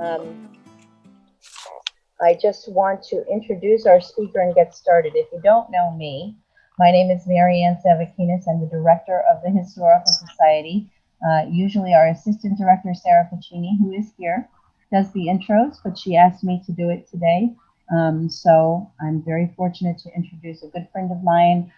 Um, I just want to introduce our speaker and get started. If you don't know me, my name is Mary Ann Savakinas. I'm the director of the Historical Society. Usually our assistant director, Sarah Pacini, who is here, does the intros, but she asked me to do it today. So I'm very fortunate to introduce a good friend of mine,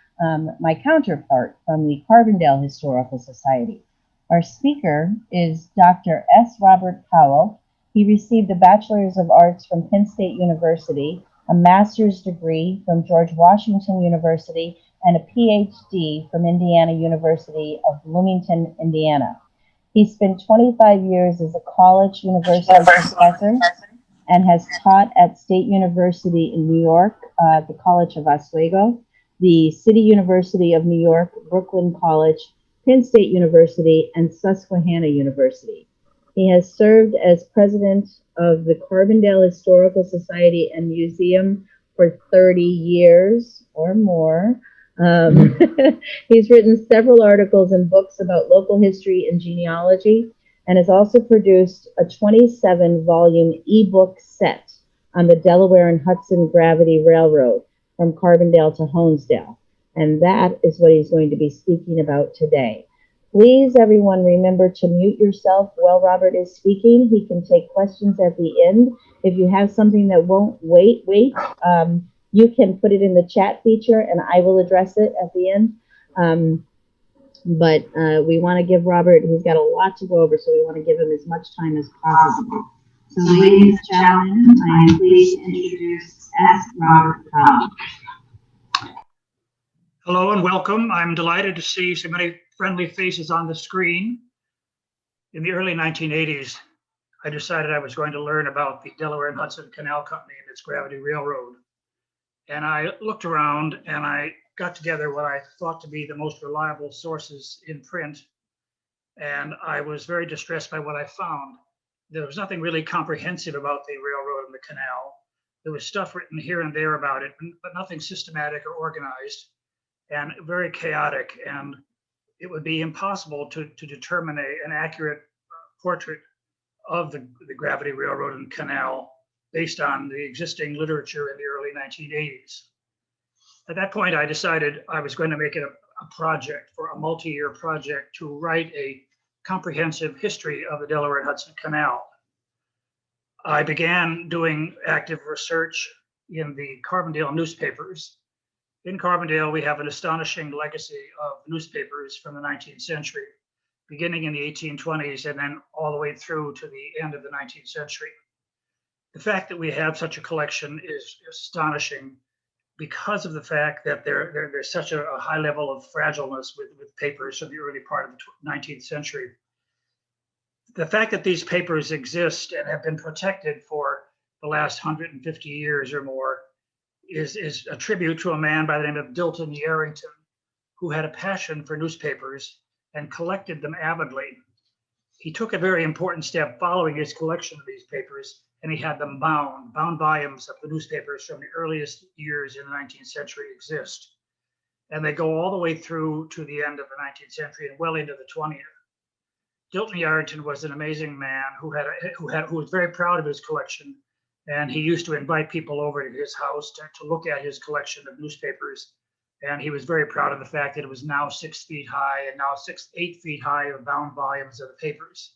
my counterpart from the Carbondale Historical Society. Our speaker is Dr. S. Robert Powell. He received a Bachelor's of Arts from Penn State University, a master's degree from George Washington University, and a PhD from Indiana University of Bloomington, Indiana. He spent 25 years as a college university professor and has taught at State University in New York, the College of Oswego, the City University of New York, Brooklyn College, Penn State University, and Susquehanna University. He has served as president of the Carbondale Historical Society and Museum for 30 years or more. He's written several articles and books about local history and genealogy, and has also produced a 27-volume ebook set on the Delaware and Hudson Gravity Railroad from Carbondale to Honesdale. And that is what he's going to be speaking about today. Please, everyone, remember to mute yourself while Robert is speaking. He can take questions at the end. If you have something that won't wait, you can put it in the chat feature and I will address it at the end. But we want to give Robert, he's got a lot to go over, so we want to give him as much time as possible. So, ladies and gentlemen, I am pleased to introduce S. Robert Powell. Hello and welcome. I'm delighted to see so many friendly faces on the screen. In the early 1980s, I decided I was going to learn about the Delaware and Hudson Canal Company and its gravity railroad. And I looked around and I got together what I thought to be the most reliable sources in print. And I was very distressed by what I found. There was nothing really comprehensive about the railroad and the canal. There was stuff written here and there about it, but nothing systematic or organized, and very chaotic. And it would be impossible to determine an accurate portrait of the gravity railroad and canal based on the existing literature in the early 1980s. At that point, I decided I was going to make it a project, for a multi-year project, to write a comprehensive history of the Delaware and Hudson Canal. I began doing active research in the Carbondale newspapers. In Carbondale, we have an astonishing legacy of newspapers from the 19th century, beginning in the 1820s and then all the way through to the end of the 19th century. The fact that we have such a collection is astonishing because of the fact that there's such a high level of fragileness with papers from the early part of the 19th century. The fact that these papers exist and have been protected for the last 150 years or more is a tribute to a man by the name of Dilton Yarrington, who had a passion for newspapers and collected them avidly. He took a very important step following his collection of these papers, and he had them bound volumes of the newspapers from the earliest years in the 19th century exist. And they go all the way through to the end of the 19th century and well into the 20th. Dilton Yarrington was an amazing man who was very proud of his collection. And he used to invite people over to his house to look at his collection of newspapers. And he was very proud of the fact that it was now 6 feet high and now 8 feet high of bound volumes of the papers.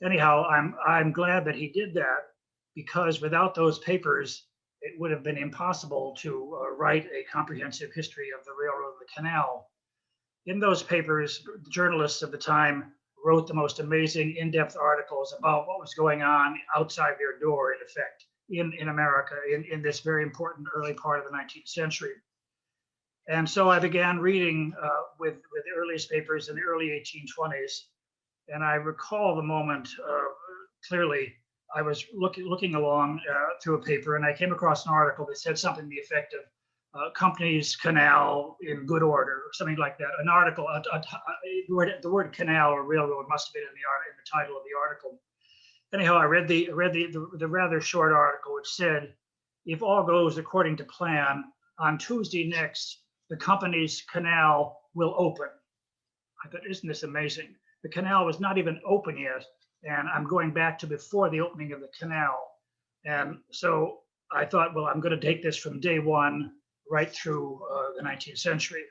Anyhow, I'm glad that he did that, because without those papers, it would have been impossible to write a comprehensive history of the railroad and the canal. In those papers, the journalists of the time wrote the most amazing in-depth articles about what was going on outside their door, in effect, in America, in this very important early part of the 19th century. And so I began reading with the earliest papers in the early 1820s. And I recall the moment clearly. I was looking along through a paper, and I came across an article that said something to the effect of company's canal in good order, or something like that. An article, the word canal or railroad must have been in the title of the article. Anyhow, I read the rather short article, which said, "If all goes according to plan, on Tuesday next, the company's canal will open." I thought, isn't this amazing? The canal was not even open yet, and I'm going back to before the opening of the canal. And so I thought, well, I'm going to take this from day one right through the 19th century.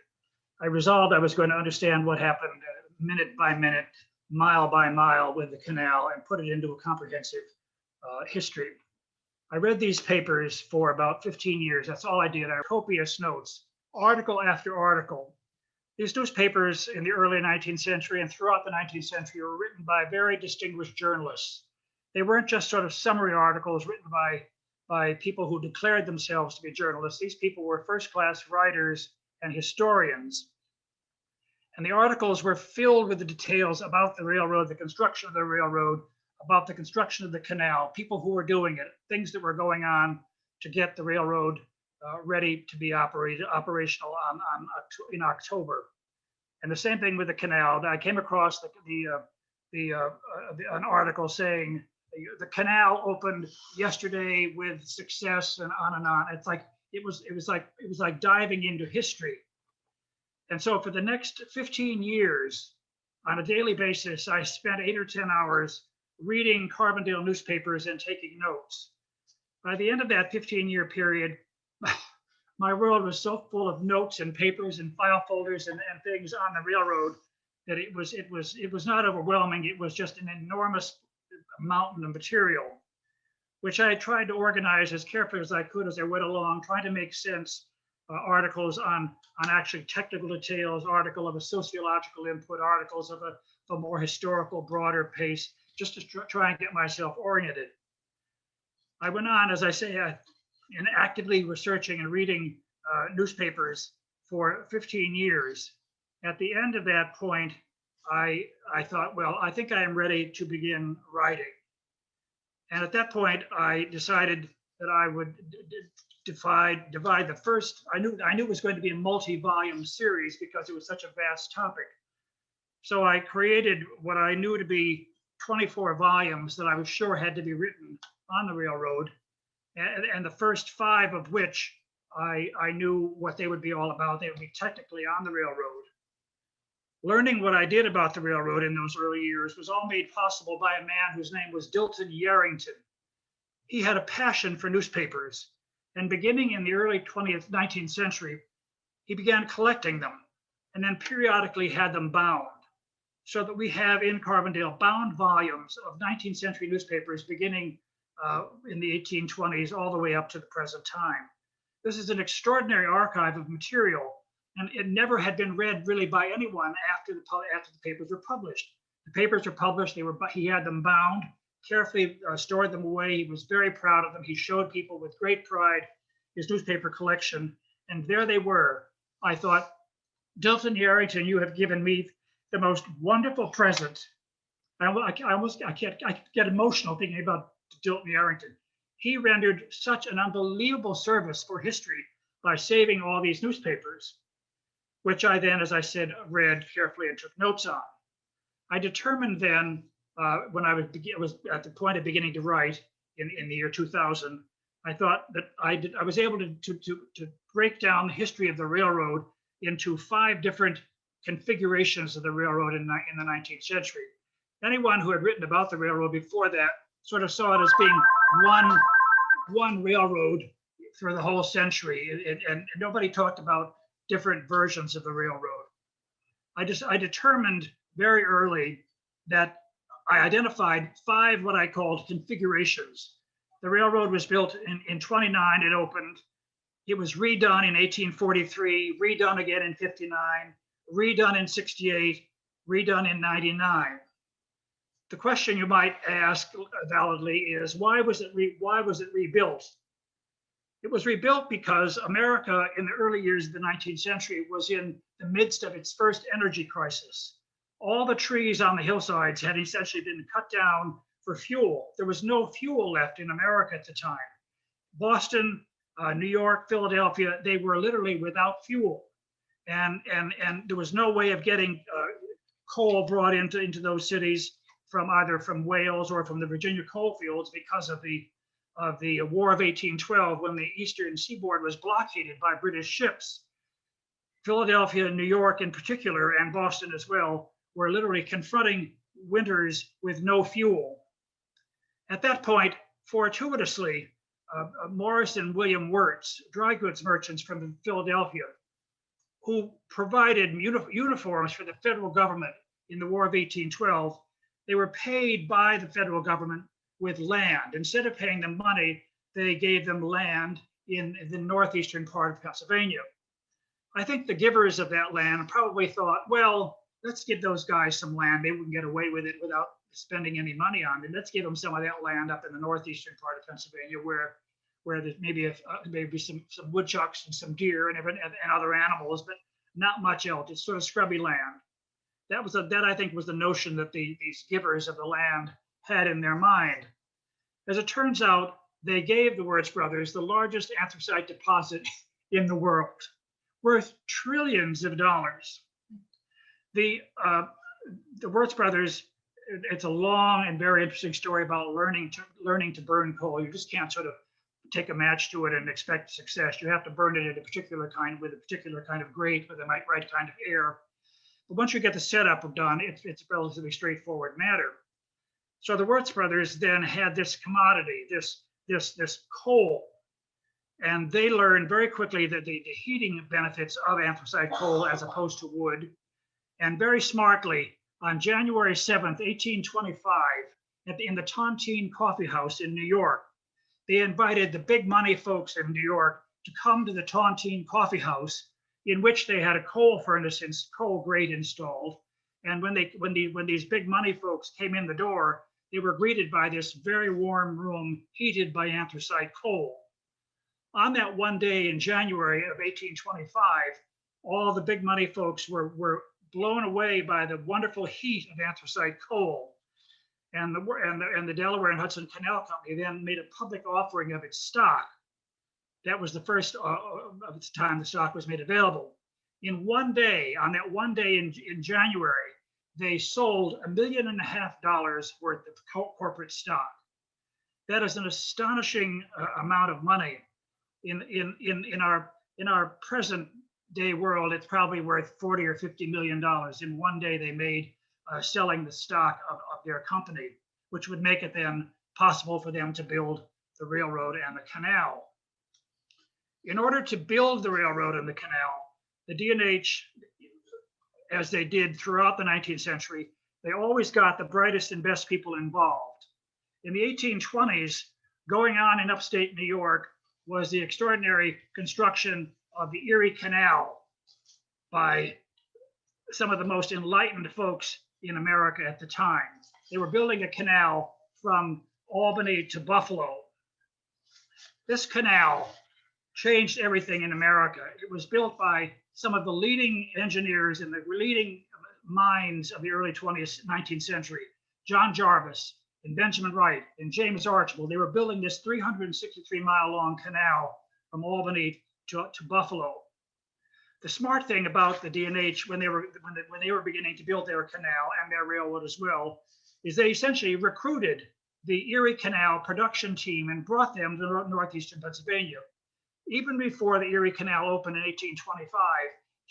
I resolved I was going to understand what happened minute by minute, mile by mile with the canal and put it into a comprehensive history. I read these papers for about 15 years. That's all I did. I copious notes, article after article. These newspapers in the early 19th century and throughout the 19th century were written by very distinguished journalists. They weren't just sort of summary articles written by people who declared themselves to be journalists. These people were first-class writers and historians. And the articles were filled with the details about the railroad, the construction of the railroad, about the construction of the canal, people who were doing it, things that were going on to get the railroad ready to be operational in October. And the same thing with the canal. I came across an article saying the canal opened yesterday with success and on and on. It's like it was like diving into history. And so for the next 15 years, on a daily basis, I spent 8 or 10 hours reading Carbondale newspapers and taking notes. By the end of that 15-year period, my world was so full of notes and papers and file folders and things on the railroad that it was not overwhelming. It was just an enormous mountain of material, which I tried to organize as carefully as I could as I went along, trying to make sense. Articles on actually technical details, article of a sociological input, articles of a more historical, broader pace, just to try and get myself oriented. I went on, as I say, in actively researching and reading newspapers for 15 years. At the end of that point, I thought, well, I think I am ready to begin writing. And at that point, I decided that I would divide the first. I knew it was going to be a multi-volume series because it was such a vast topic. So I created what I knew to be 24 volumes that I was sure had to be written on the railroad, and the first 5 of which I knew what they would be all about. They would be technically on the railroad. Learning what I did about the railroad in those early years was all made possible by a man whose name was Dilton Yarrington. He had a passion for newspapers, and beginning in the early 19th century, he began collecting them and then periodically had them bound, so that we have in Carbondale bound volumes of 19th century newspapers beginning in the 1820s all the way up to the present time. This is an extraordinary archive of material, and it never had been read really by anyone after the papers were published. The papers were published, he had them bound, carefully stored them away. He was very proud of them. He showed people with great pride his newspaper collection, and there they were. I thought, Dilton Yarrington, you have given me the most wonderful present. I get emotional thinking about Dilton Yarrington. He rendered such an unbelievable service for history by saving all these newspapers, which I then, as I said, read carefully and took notes on. I determined then, when I was at the point of beginning to write in the year 2000, I thought that I was able to break down the history of the railroad into 5 different configurations of the railroad in the 19th century. Anyone who had written about the railroad before that sort of saw it as being one railroad for the whole century, and nobody talked about different versions of the railroad. I determined very early that I identified 5 what I called configurations. The railroad was built in 29, it opened. It was redone in 1843, redone again in 59, redone in 68, redone in 99. The question you might ask validly is, why was it rebuilt? It was rebuilt because America in the early years of the 19th century was in the midst of its first energy crisis. All the trees on the hillsides had essentially been cut down for fuel. There was no fuel left in America at the time. Boston, New York, Philadelphia, they were literally without fuel. And there was no way of getting coal brought into those cities either from Wales or from the Virginia coal fields because of the War of 1812, when the eastern seaboard was blockaded by British ships. Philadelphia, New York in particular, and Boston as well, were literally confronting winters with no fuel. At that point, fortuitously, Morris and William Wirtz, dry goods merchants from Philadelphia, who provided uniforms for the federal government in the War of 1812, they were paid by the federal government with land. Instead of paying them money, they gave them land in the northeastern part of Pennsylvania. I think the givers of that land probably thought, well, let's give those guys some land. They wouldn't get away with it without spending any money on it. Let's give them some of that land up in the northeastern part of Pennsylvania where there's maybe some woodchucks and some deer and other animals, but not much else. It's sort of scrubby land. That I think was the notion that these givers of the land had in their mind. As it turns out, they gave the Wirtz brothers the largest anthracite deposit in the world, worth trillions of dollars. The Wirtz brothers, it's a long and very interesting story about learning to burn coal. You just can't sort of take a match to it and expect success. You have to burn it in a particular kind with a particular kind of grate with the right kind of air. But once you get the setup done, it's a relatively straightforward matter. So the Wirtz brothers then had this commodity, this coal, and they learned very quickly that the heating benefits of anthracite coal as opposed to wood. And very smartly, on January 7th, 1825, in the Tontine Coffee House in New York, they invited the big money folks in New York to come to the Tontine Coffee House, in which they had a coal furnace and coal grate installed. And when these big money folks came in the door, they were greeted by this very warm room heated by anthracite coal. On that one day in January of 1825, all the big money folks were blown away by the wonderful heat of anthracite coal. And the Delaware and Hudson Canal Company then made a public offering of its stock. That was the first of its time the stock was made available. In one day, on that one day in January, they sold $1.5 million worth of corporate stock. That is an astonishing amount of money. In our present day world, it's probably worth $40 or $50 million. In one day, they made selling the stock of their company, which would make it then possible for them to build the railroad and the canal. In order to build the railroad and the canal, the D&H, as they did throughout the 19th century, they always got the brightest and best people involved. In the 1820s, going on in upstate New York was the extraordinary construction of the Erie Canal by some of the most enlightened folks in America at the time. They were building a canal from Albany to Buffalo. This canal changed everything in America. It was built by some of the leading engineers and the leading minds of the early 19th century, John Jarvis and Benjamin Wright and James Archibald. They were building this 363-mile long canal from Albany to Buffalo. The smart thing about the D&H when they were beginning to build their canal and their railroad as well, is they essentially recruited the Erie Canal production team and brought them to northeastern Pennsylvania. Even before the Erie Canal opened in 1825,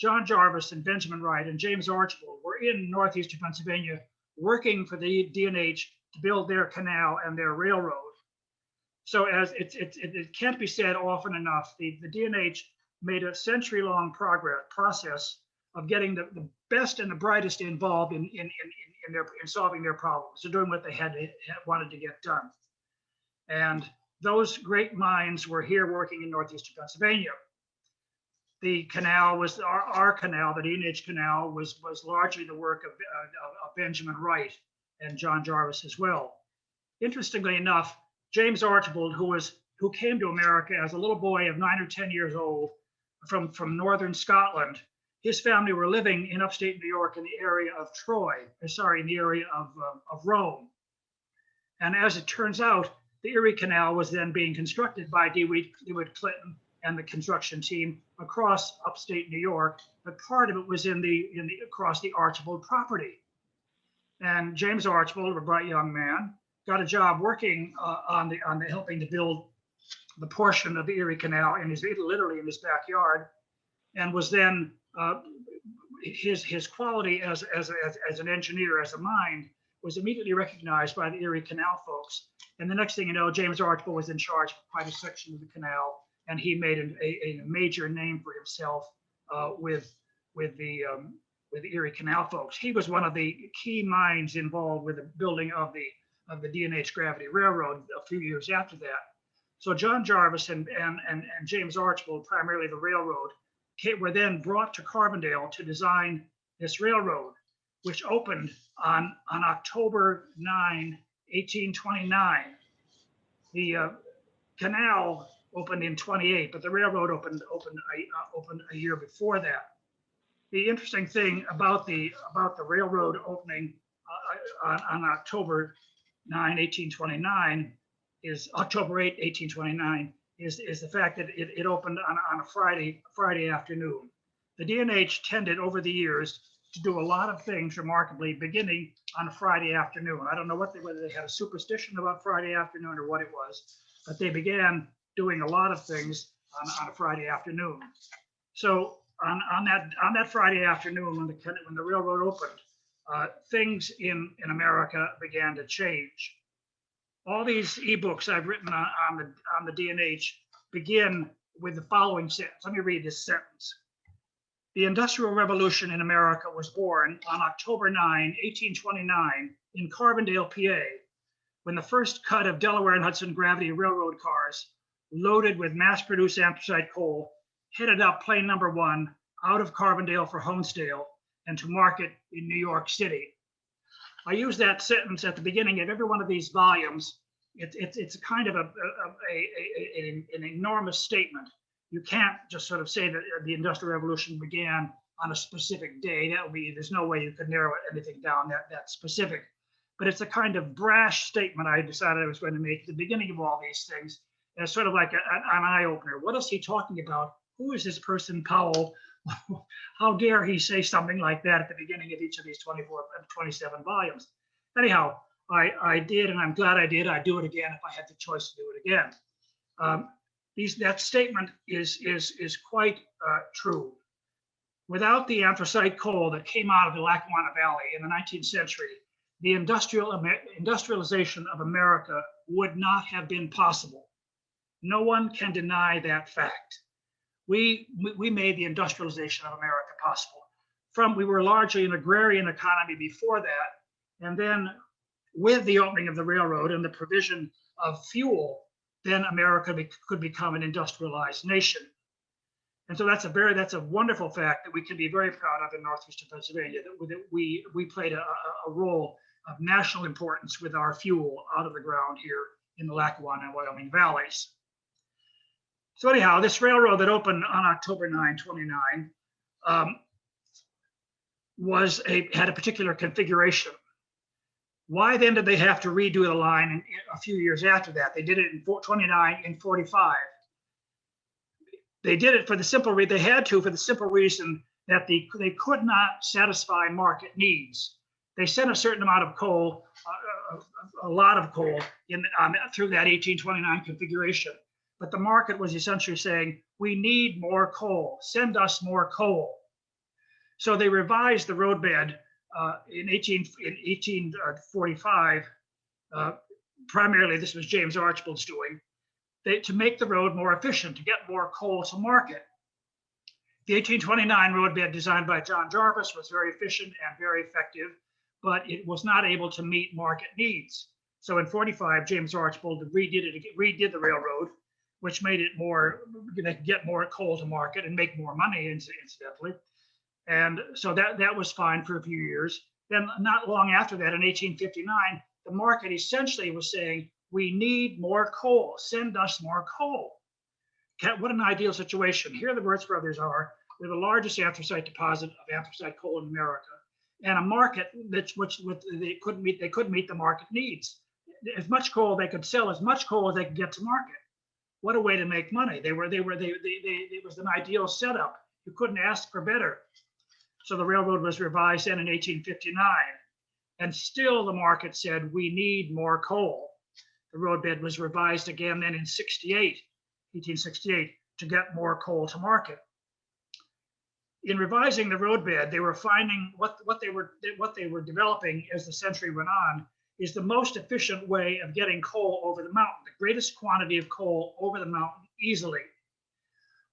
John Jarvis and Benjamin Wright and James Archibald were in northeastern Pennsylvania working for the D&H to build their canal and their railroad. So as it can't be said often enough, the D&H made a century-long process of getting the best and the brightest involved in solving their problems, so doing what they wanted to get done. And those great minds were here working in northeastern Pennsylvania. The canal was our canal, the D&H Canal was largely the work of Benjamin Wright and John Jarvis as well. Interestingly enough, James Archibald, who came to America as a little boy of 9 or 10 years old from northern Scotland, his family were living in upstate New York in the area of in the area of Rome. And as it turns out, the Erie Canal was then being constructed by DeWitt Clinton and the construction team across upstate New York, but part of it was across the Archibald property. And James Archibald, a bright young man, got a job working on helping to build the portion of the Erie Canal literally in his backyard, and was then his quality as an engineer, as a mind, was immediately recognized by the Erie Canal folks. And the next thing you know, James Archibald was in charge for quite a section of the canal, and he made a major name for himself with the Erie Canal folks. He was one of the key minds involved with the building of the D&H Gravity Railroad a few years after that. So John Jarvis and James Archibald, primarily the railroad, were then brought to Carbondale to design this railroad, which opened on October 9, 1829. The canal opened in 28, but the railroad opened a year before that. The interesting thing about the railroad opening on October 9, 1829 is October 8, 1829 is the fact that it opened on a Friday afternoon. The D&H tended over the years to do a lot of things remarkably beginning on a Friday afternoon. I don't know whether they had a superstition about Friday afternoon or what it was, but they began doing a lot of things on a Friday afternoon. So on that Friday afternoon when the railroad opened, things in America began to change. All these ebooks I've written on the D&H begin with the following sentence. Let me read this sentence. The Industrial Revolution in America was born on October 9, 1829 in Carbondale, PA, when the first cut of Delaware and Hudson gravity railroad cars loaded with mass-produced anthracite coal headed up plane number 1 out of Carbondale for Honesdale and to market in New York City. I use that sentence at the beginning of every one of these volumes. It's a kind of an enormous statement. You can't just sort of say that the Industrial Revolution began on a specific day. That would be, there's no way you could narrow anything down that specific. But it's a kind of brash statement I decided I was going to make at the beginning of all these things. And it's sort of like an eye-opener. What is he talking about? Who is this person, Powell? How dare he say something like that at the beginning of each of these 27 volumes? Anyhow, I did, and I'm glad I did. I'd do it again if I had the choice to do it again. That statement is quite true. Without the anthracite coal that came out of the Lackawanna Valley in the 19th century, the industrialization of America would not have been possible. No one can deny that fact. We made the industrialization of America possible. We were largely an agrarian economy before that, and then with the opening of the railroad and the provision of fuel, then America could become an industrialized nation. And so that's a wonderful fact that we can be very proud of in northeastern Pennsylvania, that we played a role of national importance with our fuel out of the ground here in the Lackawanna and Wyoming valleys. So anyhow, this railroad that opened on October 9, 29 had a particular configuration. Why then did they have to redo the line a few years after that? They did it in 29 and 45. They did it for the simple reason that they could not satisfy market needs. They sent a certain amount of coal, a lot of coal through that 1829 configuration. But the market was essentially saying, we need more coal, send us more coal. So they revised the roadbed in 1845. Primarily, this was James Archibald's doing, to make the road more efficient, to get more coal to market. The 1829 roadbed designed by John Jarvis was very efficient and very effective, but it was not able to meet market needs. So in 45, James Archibald redid the railroad, which made it they could get more coal to market and make more money, incidentally. And so that was fine for a few years. Then not long after that, in 1859, the market essentially was saying, we need more coal, send us more coal. What an ideal situation. Here the Wirtz brothers are. We're the largest anthracite deposit of anthracite coal in America, and a market which they couldn't meet the market needs. As much coal they could sell, as much coal as they could get to market. What a way to make money. It was an ideal setup. You couldn't ask for better. So the railroad was revised then in 1859, and still the market said, we need more coal. The roadbed was revised again then in 1868, to get more coal to market. In revising the roadbed, they were finding what they were developing as the century went on is the most efficient way of getting coal over the mountain, the greatest quantity of coal over the mountain easily.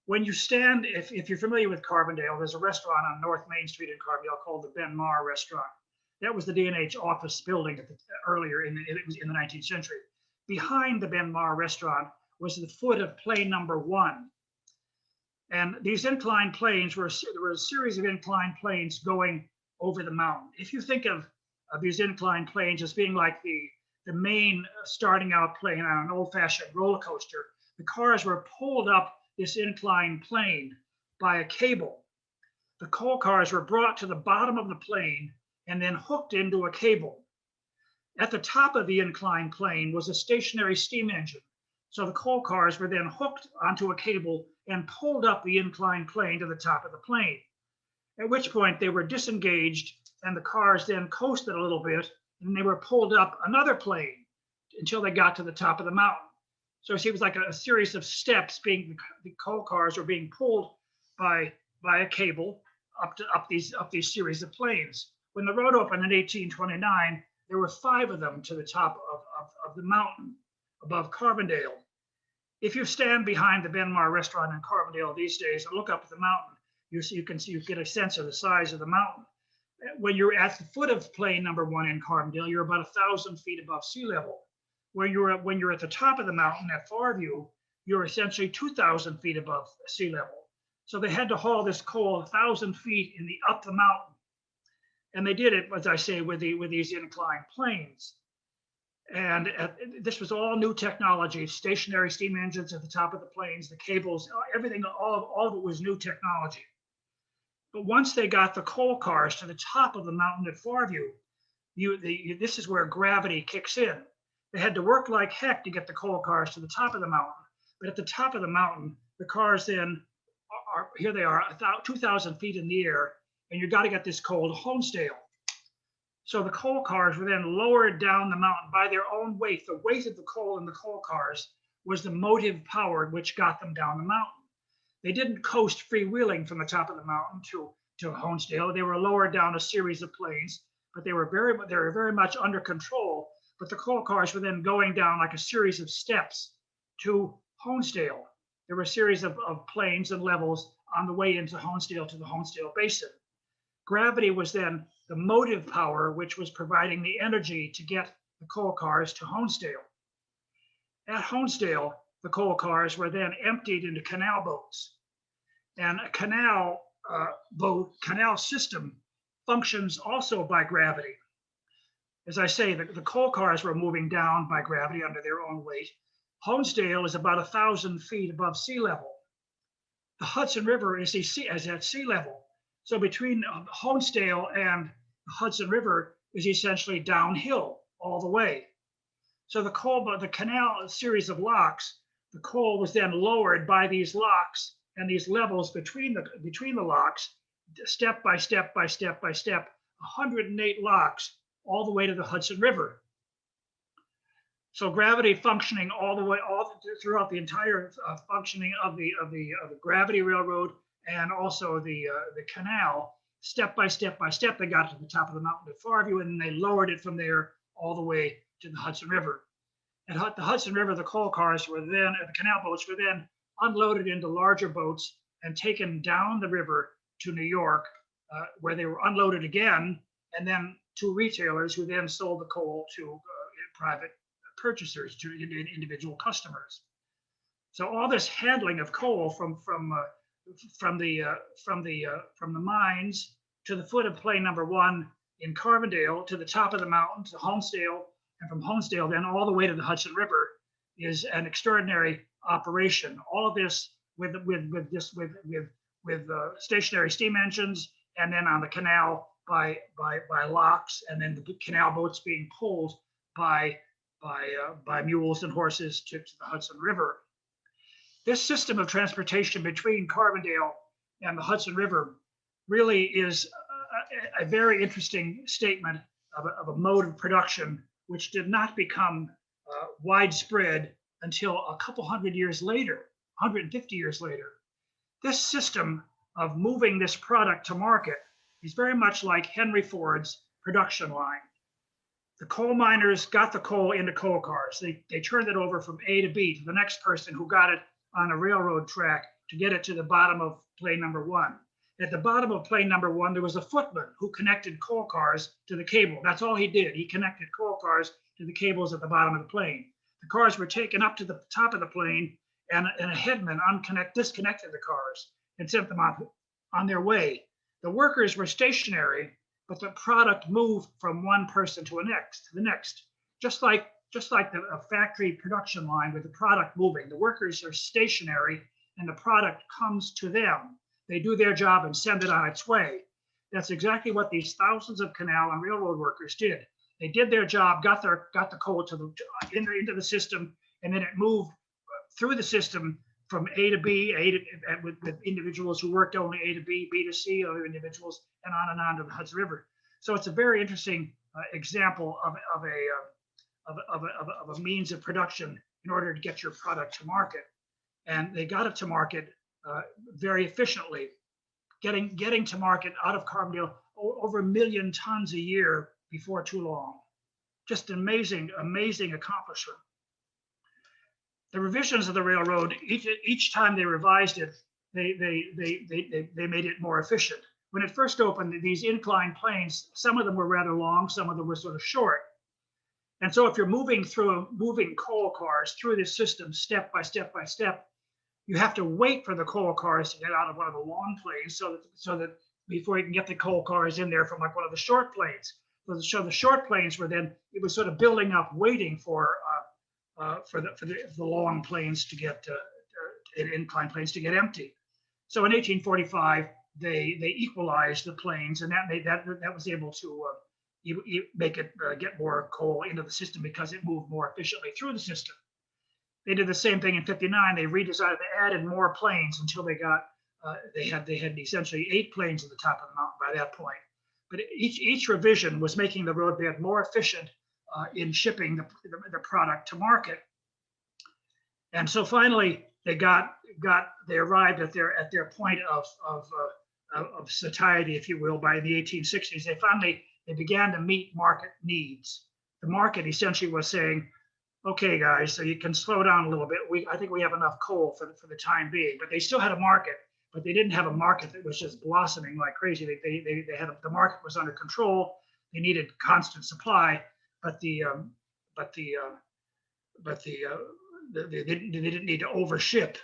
When you stand, if you're familiar with Carbondale, there's a restaurant on North Main Street in Carbondale called the Ben Mar Restaurant. That was the D&H office building earlier in the 19th century. Behind the Ben Mar Restaurant was the foot of plane number 1. And these inclined planes there were a series of inclined planes going over the mountain. If you think of these inclined planes as being like the main starting out plane on an old-fashioned roller coaster, the cars were pulled up this inclined plane by a cable. The coal cars were brought to the bottom of the plane and then hooked into a cable. At the top of the inclined plane was a stationary steam engine. So the coal cars were then hooked onto a cable and pulled up the inclined plane to the top of the plane, at which point they were disengaged and the cars then coasted a little bit and they were pulled up another plane until they got to the top of the mountain. So it was like a series of steps the coal cars were being pulled by a cable up these series of planes. When the road opened in 1829, there were 5 of them to the top of the mountain above Carbondale. If you stand behind the Ben Mar Restaurant in Carbondale these days and look up at the mountain, you get a sense of the size of the mountain. When you're at the foot of plane number 1 in Carbondale, you're about 1,000 feet above sea level. When you're at the top of the mountain at Farview, you're essentially 2,000 feet above sea level. So they had to haul this coal 1,000 feet up the mountain, and they did it, as I say, with these inclined planes. And this was all new technology: stationary steam engines at the top of the planes, the cables, everything, all of it was new technology. But once they got the coal cars to the top of the mountain at Farview, this is where gravity kicks in. They had to work like heck to get the coal cars to the top of the mountain. But at the top of the mountain, the cars then here they are, 2,000 feet in the air, and you got to get this coal to Honesdale. So the coal cars were then lowered down the mountain by their own weight. The weight of the coal in the coal cars was the motive power which got them down the mountain. They didn't coast freewheeling from the top of the mountain to Honesdale. They were lowered down a series of planes, but they were very much under control. But the coal cars were then going down like a series of steps to Honesdale. There were a series of planes and levels on the way into Honesdale to the Honesdale Basin. Gravity was then the motive power which was providing the energy to get the coal cars to Honesdale. At Honesdale, the coal cars were then emptied into canal boats. And a canal system functions also by gravity. As I say, the coal cars were moving down by gravity under their own weight. Honesdale is about 1,000 feet above sea level. The Hudson River is at sea level. So between Honesdale and the Hudson River is essentially downhill all the way. So the canal series of locks, the coal was then lowered by these locks and these levels between the locks, step by step by step by step, 108 locks all the way to the Hudson River. So gravity functioning all throughout the entire functioning of the gravity railroad and also the canal, step by step by step, they got to the top of the mountain at Farview, and then they lowered it from there all the way to the Hudson River. At the Hudson River, the coal cars were then, the canal boats were then unloaded into larger boats and taken down the river to New York, where they were unloaded again, and then to retailers who then sold the coal to private purchasers, to individual customers. So all this handling of coal from the mines to the foot of plane number 1 in Carbondale to the top of the mountain to Honesdale, and from Honesdale then all the way to the Hudson River is an extraordinary operation. All of this with stationary steam engines, and then on the canal by locks, and then the canal boats being pulled by mules and horses to the Hudson River. This system of transportation between Carbondale and the Hudson River really is a very interesting statement of a mode of production which did not become widespread until a couple hundred years later, 150 years later. This system of moving this product to market is very much like Henry Ford's production line. The coal miners got the coal into coal cars. They turned it over from A to B to the next person who got it on a railroad track to get it to the bottom of plane number one. At the bottom of plane number one, there was a footman who connected coal cars to the cable. That's all he did. He connected coal cars to the cables at the bottom of the plane. The cars were taken up to the top of the plane, and a headman disconnected the cars and sent them on their way. The workers were stationary, but the product moved from one person to the next. Just like a factory production line with the product moving, the workers are stationary and the product comes to them. They do their job and send it on its way. That's exactly what these thousands of canal and railroad workers did. They did their job, got the coal into the system, and then it moved through the system from A to B, with individuals who worked only A to B, B to C, other individuals, and on to the Hudson River. So it's a very interesting example of a means of production in order to get your product to market. And they got it to market very efficiently, getting to market out of Carbondale over 1 million tons a year before too long. Just an amazing accomplishment. The revisions of the railroad, each time they revised it, they made it more efficient. When it first opened, these inclined planes, some of them were rather long, some of them were sort of short. And so if you're moving coal cars through this system step by step by step, you have to wait for the coal cars to get out of one of the long planes so that before you can get the coal cars in there from like one of the short planes. So the short planes were then, it was sort of building up, waiting for the long planes to get inclined planes to get empty. So in 1845, they equalized the planes, and that was able to make it get more coal into the system because it moved more efficiently through the system. They did the same thing in '59. They redesigned, they added more planes until they had essentially 8 planes at the top of the mountain by that point. But each revision was making the roadbed more efficient in shipping the product to market. And so finally, they arrived at their point of satiety, if you will, by the 1860s. They began to meet market needs. The market essentially was saying, okay, guys, so you can slow down a little bit. I think we have enough coal for the time being, but they still had a market, but they didn't have a market that was just blossoming like crazy. The market was under control. They needed constant supply, but they didn't need to overship.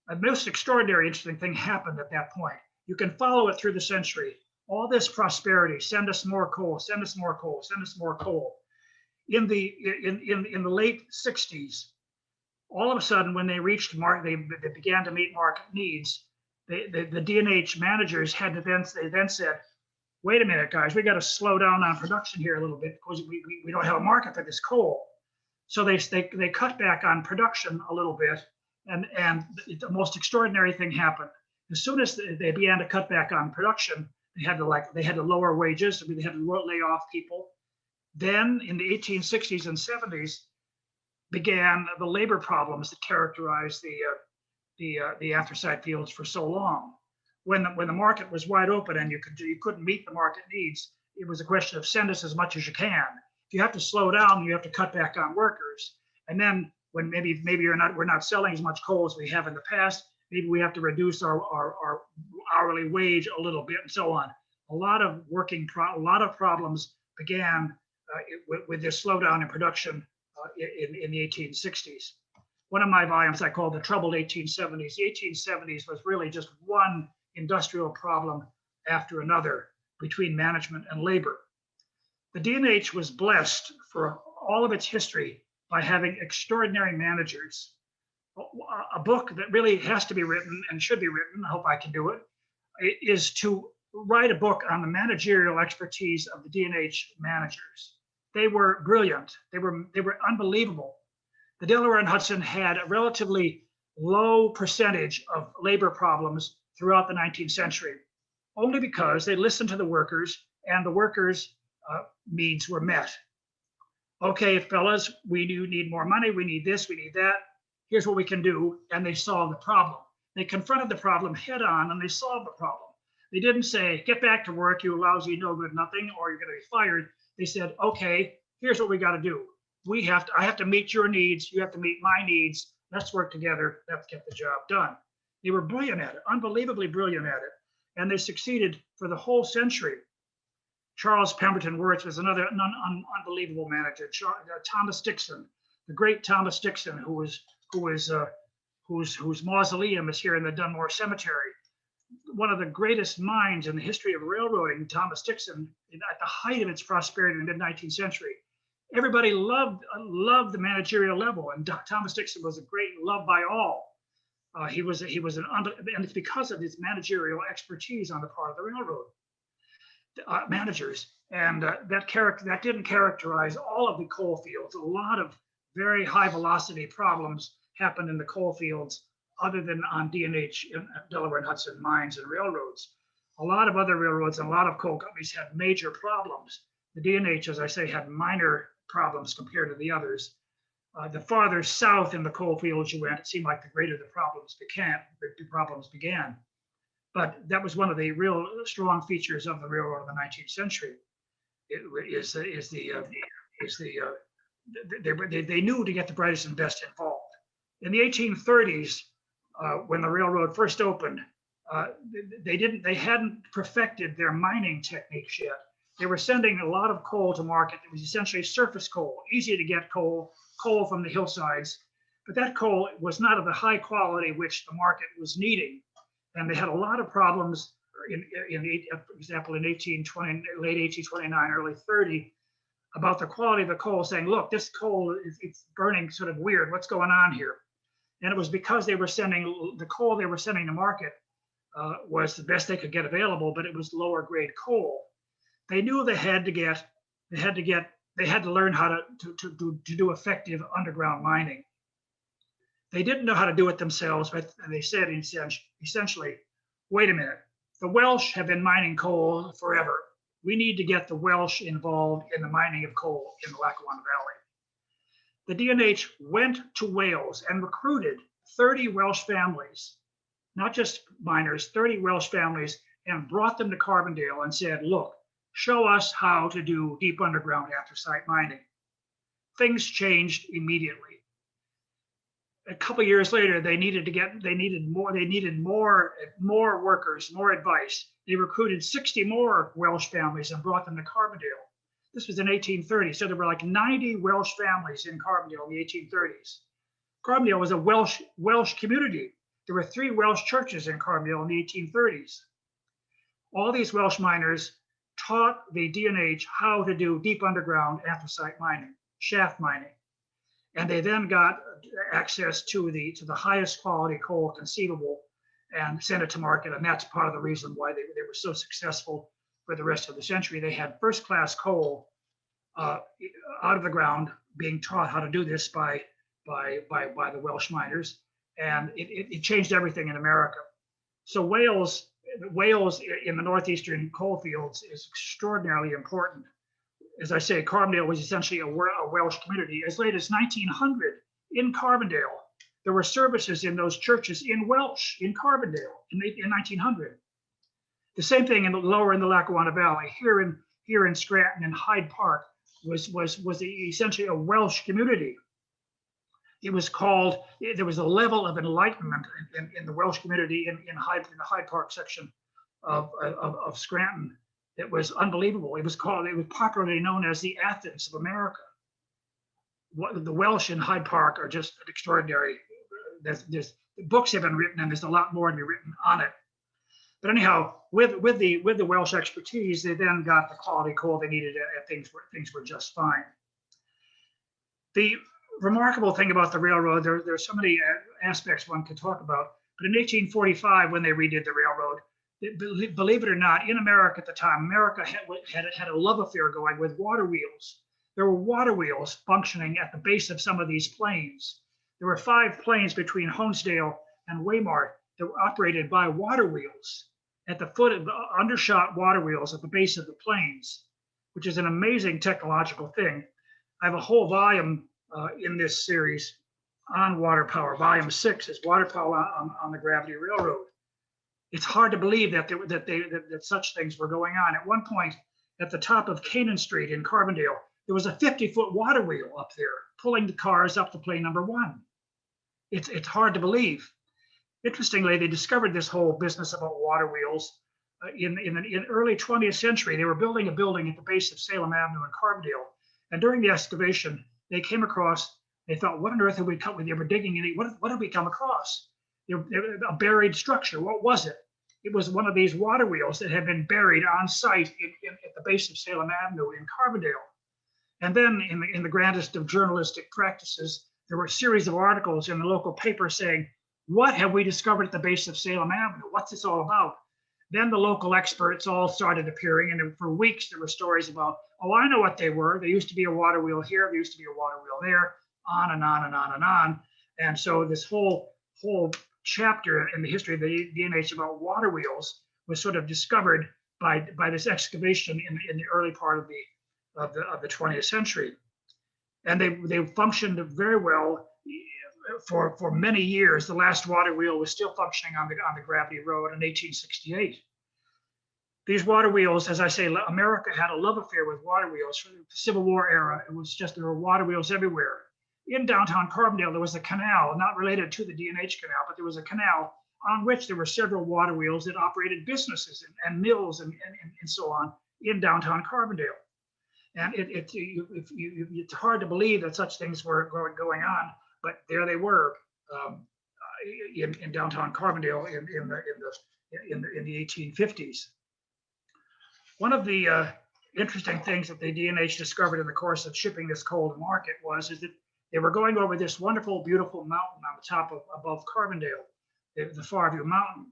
A most extraordinary, interesting thing happened at that point. You can follow it through the century. All this prosperity, send us more coal, send us more coal, send us more coal. In the late 60s, all of a sudden, when they reached market, they began to meet market needs. The D&H managers then said, wait a minute, guys, we got to slow down on production here a little bit because we don't have a market for this coal. So they cut back on production a little bit, and the most extraordinary thing happened. As soon as they began to cut back on production, they had to lower wages. I mean, they had to lay off people. Then in the 1860s and 70s began the labor problems that characterized the anthracite fields for so long. When the market was wide open and you couldn't meet the market needs, it was a question of send us as much as you can. If you have to slow down, you have to cut back on workers. And then when maybe we're not selling as much coal as we have in the past, maybe we have to reduce our hourly wage a little bit and so on. A lot of problems began with this slowdown in production in the 1860s. One of my volumes I call The Troubled 1870s. The 1870s was really just one industrial problem after another between management and labor. The D&H was blessed for all of its history by having extraordinary managers. A book that really has to be written and should be written, I hope I can do it, is to write a book on the managerial expertise of the D&H managers. They were brilliant. They were unbelievable. The Delaware and Hudson had a relatively low percentage of labor problems throughout the 19th century, only because they listened to the workers and the workers' needs were met. Okay, fellas, we do need more money. We need this, we need that. Here's what we can do. And they solved the problem. They confronted the problem head on and they solved the problem. They didn't say, get back to work, you lousy, no good, nothing, or you're going to be fired. They said, okay, here's what we got to do. I have to meet your needs. You have to meet my needs. Let's work together. Let's get the job done. They were brilliant at it, unbelievably brilliant at it. And they succeeded for the whole century. Charles Pemberton Worth was another unbelievable manager. Thomas Dixon, the great Thomas Dixon, whose mausoleum is here in the Dunmore Cemetery. One of the greatest minds in the history of railroading, Thomas Dixon, at the height of its prosperity in the mid-19th century. Everybody loved the managerial level, and Thomas Dixon was a great loved by all. And it's because of his managerial expertise on the part of the railroad managers, and that didn't characterize all of the coal fields. A lot of very high velocity problems happened in the coal fields, other than on D&H, Delaware and Hudson mines and railroads. A lot of other railroads and a lot of coal companies had major problems. The D&H, as I say, had minor problems compared to the others. The farther south in the coal fields you went, it seemed like the greater the problems began. But that was one of the real strong features of the railroad of the 19th century. They knew to get the brightest and best involved. In the 1830s, when the railroad first opened, they hadn't perfected their mining techniques yet. They were sending a lot of coal to market. It was essentially surface coal, easy to get coal from the hillsides, but that coal was not of the high quality which the market was needing. And they had a lot of problems for example, in late 1829, early 30, about the quality of the coal, saying, look, this coal, it's burning sort of weird. What's going on here? And it was because the coal they were sending to market was the best they could get available, but it was lower grade coal. They knew they had to learn how to do effective underground mining. They didn't know how to do it themselves, but they said essentially, wait a minute, the Welsh have been mining coal forever. We need to get the Welsh involved in the mining of coal in the Lackawanna Valley. The D&H went to Wales and recruited 30 Welsh families, not just miners, 30 Welsh families, and brought them to Carbondale and said, look, show us how to do deep underground anthracite mining. Things changed immediately. A couple of years later, they needed more workers, more advice. They recruited 60 more Welsh families and brought them to Carbondale. This was in 1830, so there were like 90 Welsh families in Carbondale in the 1830s. Carbondale was a Welsh community. There were 3 Welsh churches in Carbondale in the 1830s. All these Welsh miners taught the D&H how to do deep underground anthracite mining, shaft mining. And they then got access to the highest quality coal conceivable and sent it to market. And that's part of the reason why they were so successful for the rest of the century. They had first-class coal out of the ground, being taught how to do this by the Welsh miners, and it changed everything in America. So Wales in the northeastern coal fields is extraordinarily important. As I say, Carbondale was essentially a Welsh community. As late as 1900, in Carbondale, there were services in those churches in Welsh in Carbondale in 1900. The same thing lower in the Lackawanna Valley. Here in Scranton and Hyde Park was essentially a Welsh community. It was called. There was a level of enlightenment in the Welsh community in the Hyde Park section of Scranton. It was unbelievable. It was popularly known as the Athens of America. The Welsh in Hyde Park are just extraordinary. There's books have been written, and there's a lot more to be written on it. But anyhow, with the Welsh expertise, they then got the quality coal they needed, and things were just fine. The remarkable thing about the railroad, there's so many aspects one could talk about. But in 1845, when they redid the railroad, believe it or not, in America at the time, America had a love affair going with water wheels. There were water wheels functioning at the base of some of these plains. There were 5 plains between Honesdale and Waymart that were operated by water wheels at the foot of the undershot water wheels at the base of the plains, which is an amazing technological thing. I have a whole volume in this series on water power. Volume 6 is water power on the Gravity Railroad. It's hard to believe that such things were going on. At one point, at the top of Canaan Street in Carbondale, there was a 50-foot water wheel up there pulling the cars up to plane number 1. It's hard to believe. Interestingly, they discovered this whole business about water wheels in the early 20th century. They were building a building at the base of Salem Avenue in Carbondale, and during the excavation, they came across. They thought, "What on earth have we come?" When they were digging in, what did we come across? A buried structure. What was it? It was one of these water wheels that had been buried on site at the base of Salem Avenue in Carbondale. And then, in the grandest of journalistic practices, there were a series of articles in the local paper saying, "What have we discovered at the base of Salem Avenue? What's this all about?" Then the local experts all started appearing, and for weeks there were stories about, "Oh, I know what they were. There used to be a water wheel here. There used to be a water wheel there," on and on and on and on. And so this whole chapter in the history of the DNH about water wheels was sort of discovered by this excavation in the early part of the 20th century, and they functioned very well for many years. The last water wheel was still functioning on the Gravity Road in 1868. These water wheels, as I say, America had a love affair with water wheels from the Civil War era. It was just, there were water wheels everywhere. In downtown Carbondale, there was a canal, not related to the D&H Canal, but there was a canal on which there were several water wheels that operated businesses and mills and so on in downtown Carbondale. And it's hard to believe that such things were going on, but there they were in downtown Carbondale in the 1850s. One of the interesting things that the D&H discovered in the course of shipping this coal to market is that they were going over this wonderful, beautiful mountain on the top above Carbondale, the Farview Mountain.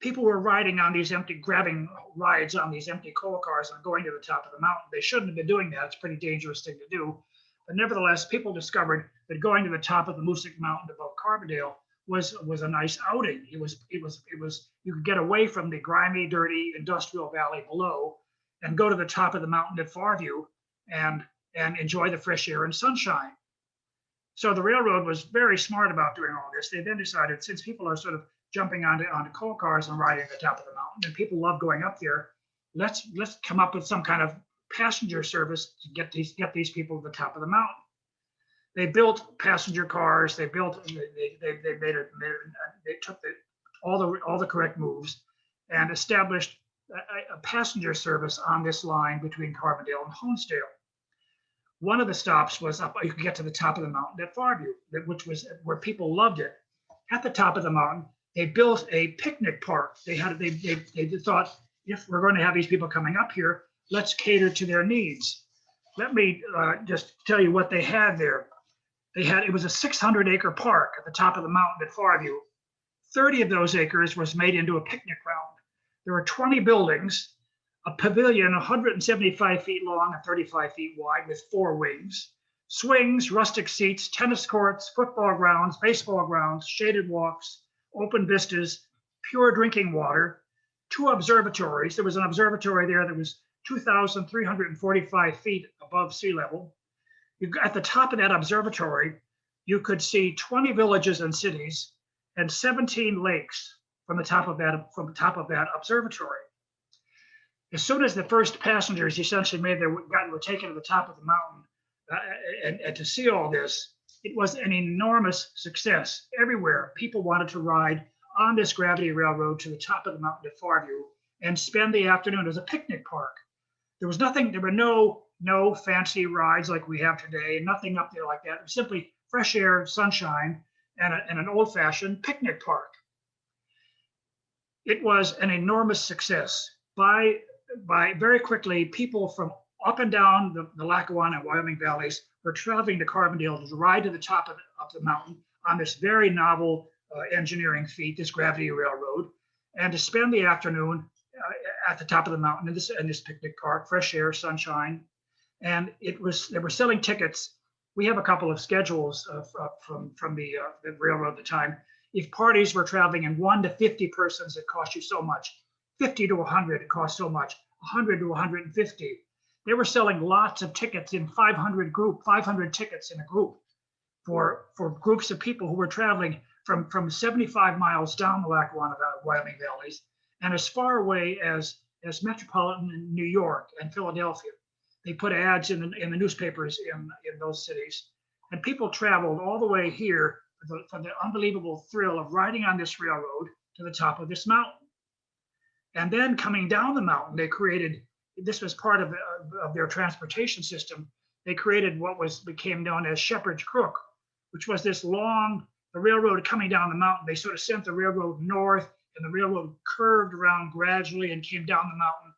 People were grabbing rides on these empty coal cars and going to the top of the mountain. They shouldn't have been doing that. It's a pretty dangerous thing to do. But nevertheless, people discovered that going to the top of the Moosic Mountain above Carbondale was a nice outing. It was you could get away from the grimy, dirty industrial valley below and go to the top of the mountain at Farview and enjoy the fresh air and sunshine. So the railroad was very smart about doing all this. They then decided, since people are sort of jumping onto coal cars and riding at the top of the mountain, and people love going up there, let's come up with some kind of passenger service to get these people to the top of the mountain. They built passenger cars. They took all the correct moves and established a passenger service on this line between Carbondale and Honesdale. One of the stops was up. You could get to the top of the mountain at Farview, which was where people loved it. At the top of the mountain, they built a picnic park. They thought, if we're going to have these people coming up here, let's cater to their needs. Let me just tell you what they had there. It was a 600-acre park at the top of the mountain at Farview. 30 of those acres was made into a picnic ground. There were 20 buildings, a pavilion 175 feet long and 35 feet wide with 4 wings, swings, rustic seats, tennis courts, football grounds, baseball grounds, shaded walks, open vistas, pure drinking water, 2 observatories. There was an observatory there that was 2,345 feet above sea level. At the top of that observatory, you could see 20 villages and cities and 17 lakes from the top of that observatory. As soon as the first passengers essentially were taken to the top of the mountain and to see all this, it was an enormous success. Everywhere, people wanted to ride on this gravity railroad to the top of the mountain at Farview and spend the afternoon as a picnic park. There were no fancy rides like we have today, nothing up there like that. It was simply fresh air, sunshine, and an old-fashioned picnic park. It was an enormous success. By very quickly, people from up and down the Lackawanna and Wyoming valleys were traveling to Carbondale to ride to the top of the mountain on this very novel engineering feat, this gravity railroad, and to spend the afternoon at the top of the mountain in this picnic park, fresh air, sunshine. And they were selling tickets. We have a couple of schedules from the railroad at the time. If parties were traveling in 1 to 50 persons, it cost you so much. 50 to 100, it cost so much. 100 to 150. They were selling lots of tickets in 500 tickets in a group. for groups of people who were traveling from 75 miles down the Lackawanna, Wyoming valleys, and as far away as metropolitan New York and Philadelphia. They put ads in the newspapers in those cities, and people traveled all the way here for the unbelievable thrill of riding on this railroad to the top of this mountain. And then coming down the mountain, they created, this was part of their transportation system, they created what became known as Shepherd's Crook, which was this long, the railroad coming down the mountain. They sort of sent the railroad north, and the railroad curved around gradually and came down the mountain,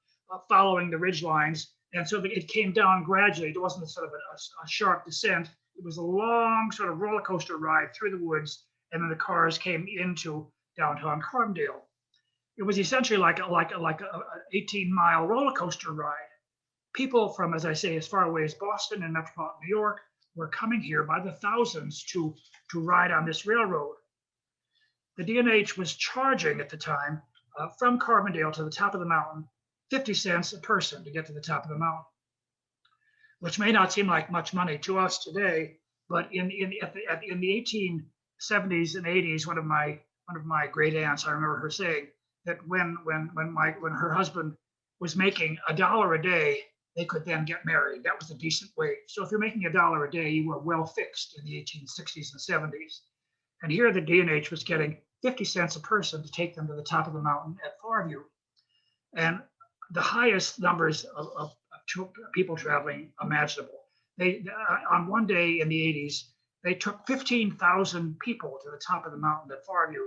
following the ridge lines. And so it came down gradually. It wasn't sort of a sharp descent. It was a long sort of roller coaster ride through the woods, and then the cars came into downtown Carbondale. It was essentially like a 18-mile roller coaster ride. People from, as I say, as far away as Boston and metropolitan New York were coming here by the thousands to ride on this railroad. The D&H was charging at the time from Carbondale to the top of the mountain 50 cents a person to get to the top of the mountain, which may not seem like much money to us today, but in the 1870s and 80s, one of my great aunts, I remember her saying that when her husband was making $1 a day, they could then get married. That was a decent wage. So if you're making $1 a day, you were well fixed in the 1860s and 70s. And here the D&H was getting 50 cents a person to take them to the top of the mountain at Farview. And the highest numbers of people traveling imaginable. They on one day in the 80s, they took 15,000 people to the top of the mountain at Farview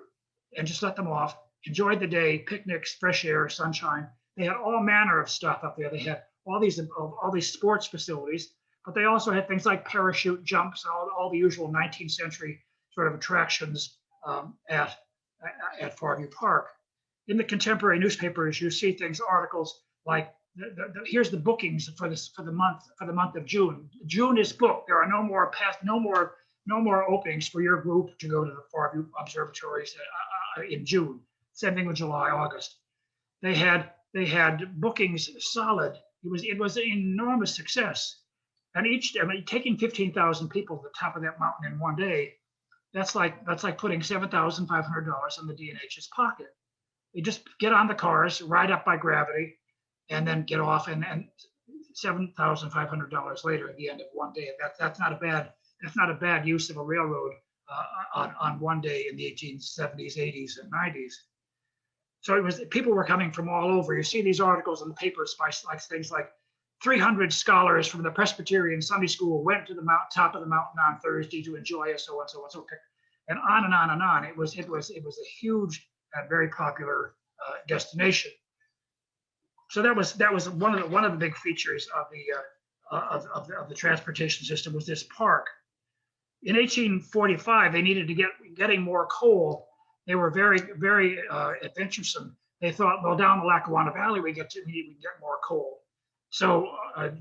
and just let them off, enjoyed the day, picnics, fresh air, sunshine. They had all manner of stuff up there. They had all these sports facilities, but they also had things like parachute jumps and all the usual 19th century sort of attractions at Farview Park. In the contemporary newspapers, you see articles like here's the bookings for the month of June. June is booked. There are no more openings for your group to go to the Farview observatories in June. Same thing with July, August. They had bookings solid. It was an enormous success. And taking 15,000 people to the top of that mountain in one day, that's like putting $7,500 in the D&H's pocket. You just get on the cars, ride up by gravity, and then get off, and $7,500 later at the end of one day. That's not a bad use of a railroad on one day in the 1870s, 80s, and 90s. So people were coming from all over. You see these articles in the papers by things like 300 scholars from the Presbyterian Sunday School went to the top of the mountain on Thursday to enjoy a so and so and so, and on and on and on. It was a huge and very popular destination. So that was one of the big features of the transportation system was this park. In 1845, they needed to getting more coal. They were very, very adventuresome. They thought, well, down the Lackawanna Valley, we can get more coal. So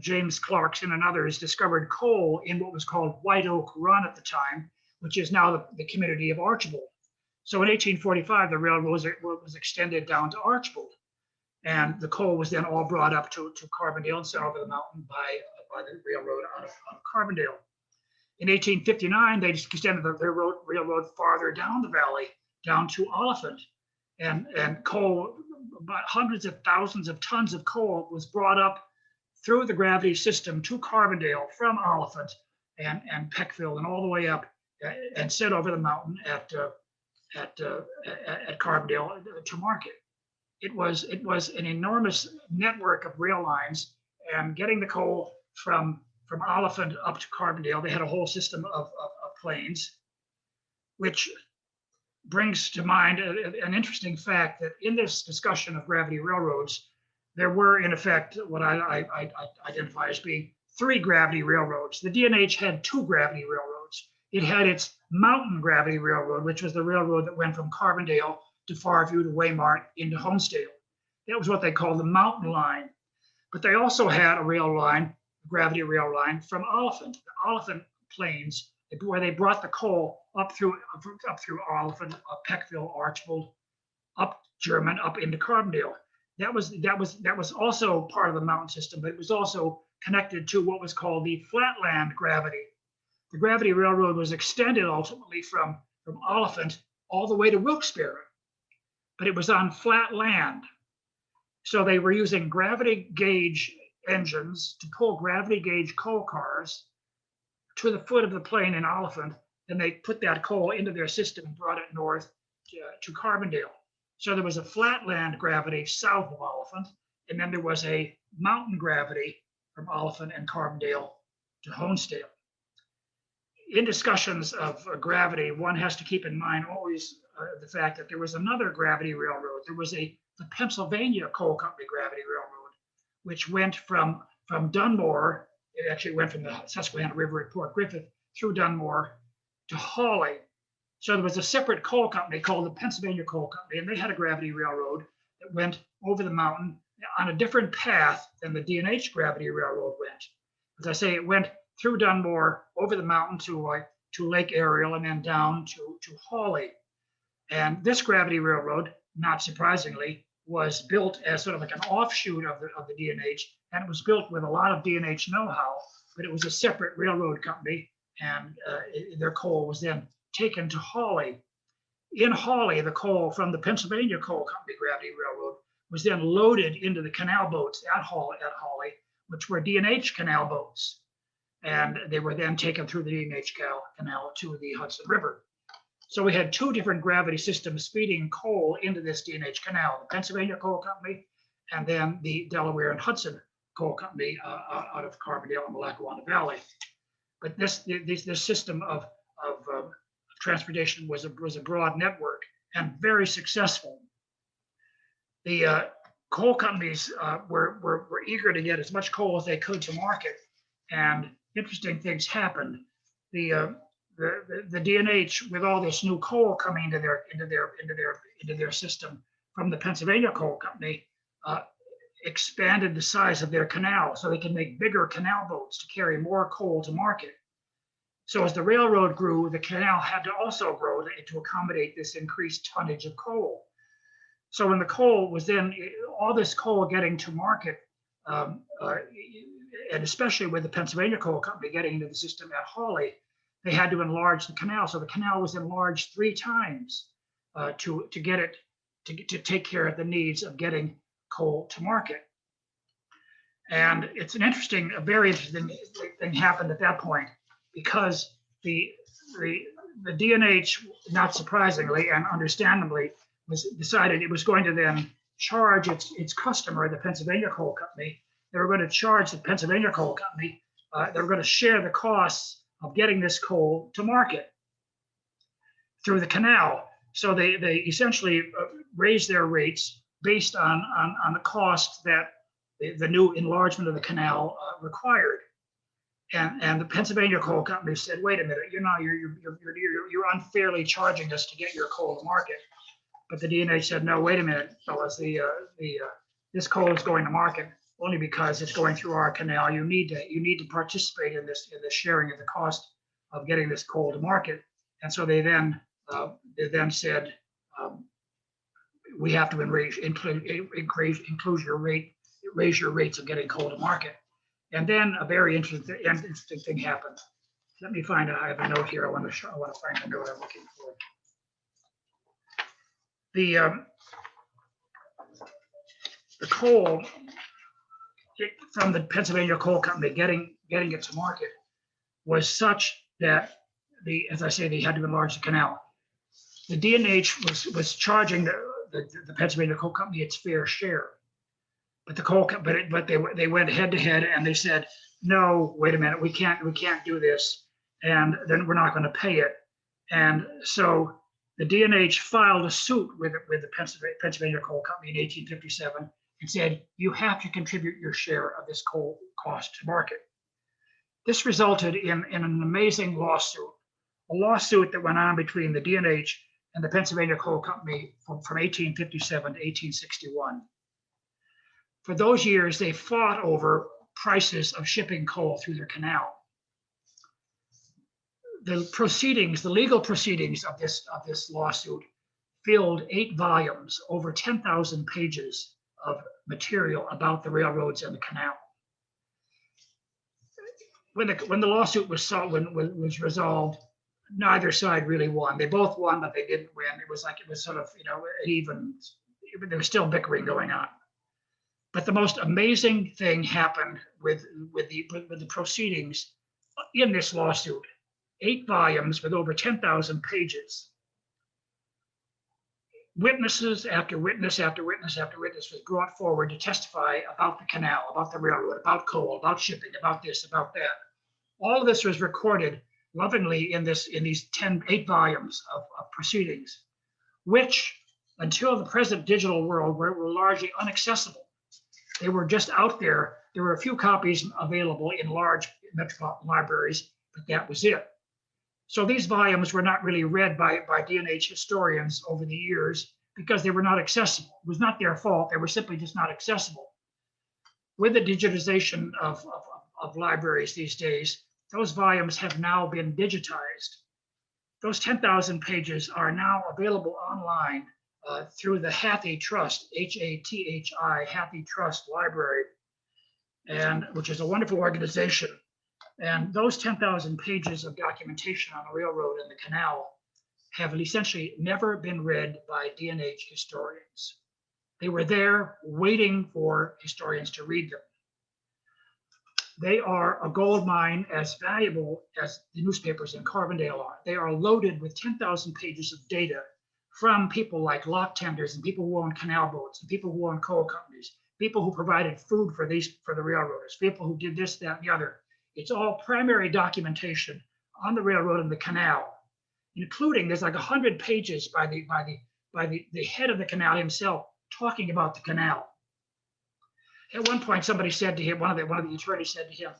James Clarkson and others discovered coal in what was called White Oak Run at the time, which is now the community of Archibald. So in 1845, the railroad was extended down to Archibald, and the coal was then all brought up to Carbondale and sent over the mountain by the railroad out of Carbondale. In 1859, they extended the railroad farther down the valley, down to Oliphant, and coal, about hundreds of thousands of tons of coal was brought up through the gravity system to Carbondale from Oliphant and Peckville and all the way up and sent over the mountain at Carbondale to market. It was an enormous network of rail lines, and getting the coal from Oliphant up to Carbondale, they had a whole system of planes, which brings to mind an interesting fact that in this discussion of gravity railroads, there were in effect what I identify as being 3 gravity railroads. The D&H had 2 gravity railroads. It had its mountain gravity railroad, which was the railroad that went from Carbondale to Farview to Waymart into Honesdale. That was what they called the mountain line. But they also had a rail line, a gravity rail line from Oliphant, the Oliphant plains, where they brought the coal up through Oliphant, Peckville, Archibald, up German, up into Carbondale. That was also part of the mountain system, but it was also connected to what was called the flatland gravity. the gravity railroad was extended ultimately from Oliphant all the way to Wilkes-Barre, but it was on flat land. So they were using gravity gauge engines to pull gravity gauge coal cars to the foot of the plain in Oliphant, and they put that coal into their system and brought it north to Carbondale. So there was a flatland gravity south of Oliphant, and then there was a mountain gravity from Oliphant and Carbondale to Honesdale. In discussions of gravity, one has to keep in mind always the fact that there was another gravity railroad. There was the Pennsylvania Coal Company Gravity Railroad, which went from Dunmore. It actually went from the Susquehanna River at Port Griffith through Dunmore to Hawley. So there was a separate coal company called the Pennsylvania Coal Company, and they had a gravity railroad that went over the mountain on a different path than the D&H Gravity Railroad went. As I say, it went through Dunmore, over the mountain to Lake Ariel, and then down to Hawley. And this gravity railroad, not surprisingly, was built as sort of like an offshoot of the D&H, and it was built with a lot of D&H know-how, but it was a separate railroad company, and their coal was then taken to Hawley. In Hawley, the coal from the Pennsylvania Coal Company Gravity Railroad was then loaded into the canal boats at Hawley, which were D&H canal boats. And they were then taken through the D&H canal to the Hudson River. So we had two different gravity systems feeding coal into this D&H canal, the Pennsylvania Coal Company and then the Delaware and Hudson Coal Company out of Carbondale and the Lackawanna Valley. But this system of transportation was a broad network and very successful. The coal companies were eager to get as much coal as they could to market, and interesting things happened. The D&H, with all this new coal coming into their system from the Pennsylvania Coal Company, expanded the size of their canal so they could make bigger canal boats to carry more coal to market. So as the railroad grew, the canal had to also grow to accommodate this increased tonnage of coal. So when the coal was then, all this coal getting to market, and especially with the Pennsylvania Coal Company getting into the system at Hawley, they had to enlarge the canal. So the canal was enlarged 3 times to get it to take care of the needs of getting coal to market. And it's a very interesting thing happened at that point, because the D&H, not surprisingly and understandably, decided it was going to then charge its customer, the Pennsylvania Coal Company. They were going to charge the Pennsylvania Coal Company. They were going to share the costs of getting this coal to market through the canal. So they essentially raised their rates based on the cost that the new enlargement of the canal required. And the Pennsylvania Coal Company said, "Wait a minute, you're unfairly charging us to get your coal to market." But the D&H said, "No, wait a minute, fellas. This coal is going to market only because it's going through our canal. You need to participate in this sharing of the cost of getting this coal to market." And so they then said, "We have to raise your rates of getting coal to market." And then a very interesting thing happened. Let me find I have a note here. I want to find the note I'm looking for. The coal from the Pennsylvania Coal Company getting it to market was such that as I say, they had to enlarge the canal. The D&H was charging the Pennsylvania Coal Company its fair share, but they went head to head and they said, "No, wait a minute, we can't do this, and then we're not going to pay it." And so the D&H filed a suit with the Pennsylvania Coal Company in 1857 and said, "You have to contribute your share of this coal cost to market." This resulted in an amazing lawsuit, a lawsuit that went on between the D&H and the Pennsylvania Coal Company from 1857 to 1861. For those years, they fought over prices of shipping coal through their canal. The legal proceedings of this lawsuit filled 8 volumes, over 10,000 pages of material about the railroads and the canal. when the lawsuit was resolved, neither side really won. They both won, but they didn't win. It was sort of, even, there was still bickering going on. But the most amazing thing happened with the proceedings in this lawsuit. 8 volumes with over 10,000 pages. Witnesses after witness after witness after witness was brought forward to testify about the canal, about the railroad, about coal, about shipping, about this, about that. All of this was recorded lovingly in these 8 volumes of proceedings, which until the present digital world were largely inaccessible. They were just out there. There were a few copies available in large metropolitan libraries, but that was it. So these volumes were not really read by D&H historians over the years because they were not accessible. It was not their fault. They were simply just not accessible. With the digitization of libraries these days, those volumes have now been digitized. Those 10,000 pages are now available online through the Hathi Trust, H-A-T-H-I, Hathi Trust Library, and which is a wonderful organization. And those 10,000 pages of documentation on the railroad and the canal have essentially never been read by D&H historians. They were there waiting for historians to read them. They are a gold mine as valuable as the newspapers in Carbondale are. They are loaded with 10,000 pages of data from people like lock tenders and people who own canal boats and people who own coal companies, people who provided food for the railroaders, people who did this, that, and the other. It's all primary documentation on the railroad and the canal, including there's like 100 pages by the head of the canal himself talking about the canal. At one point, somebody said to him, one of the attorneys said to him,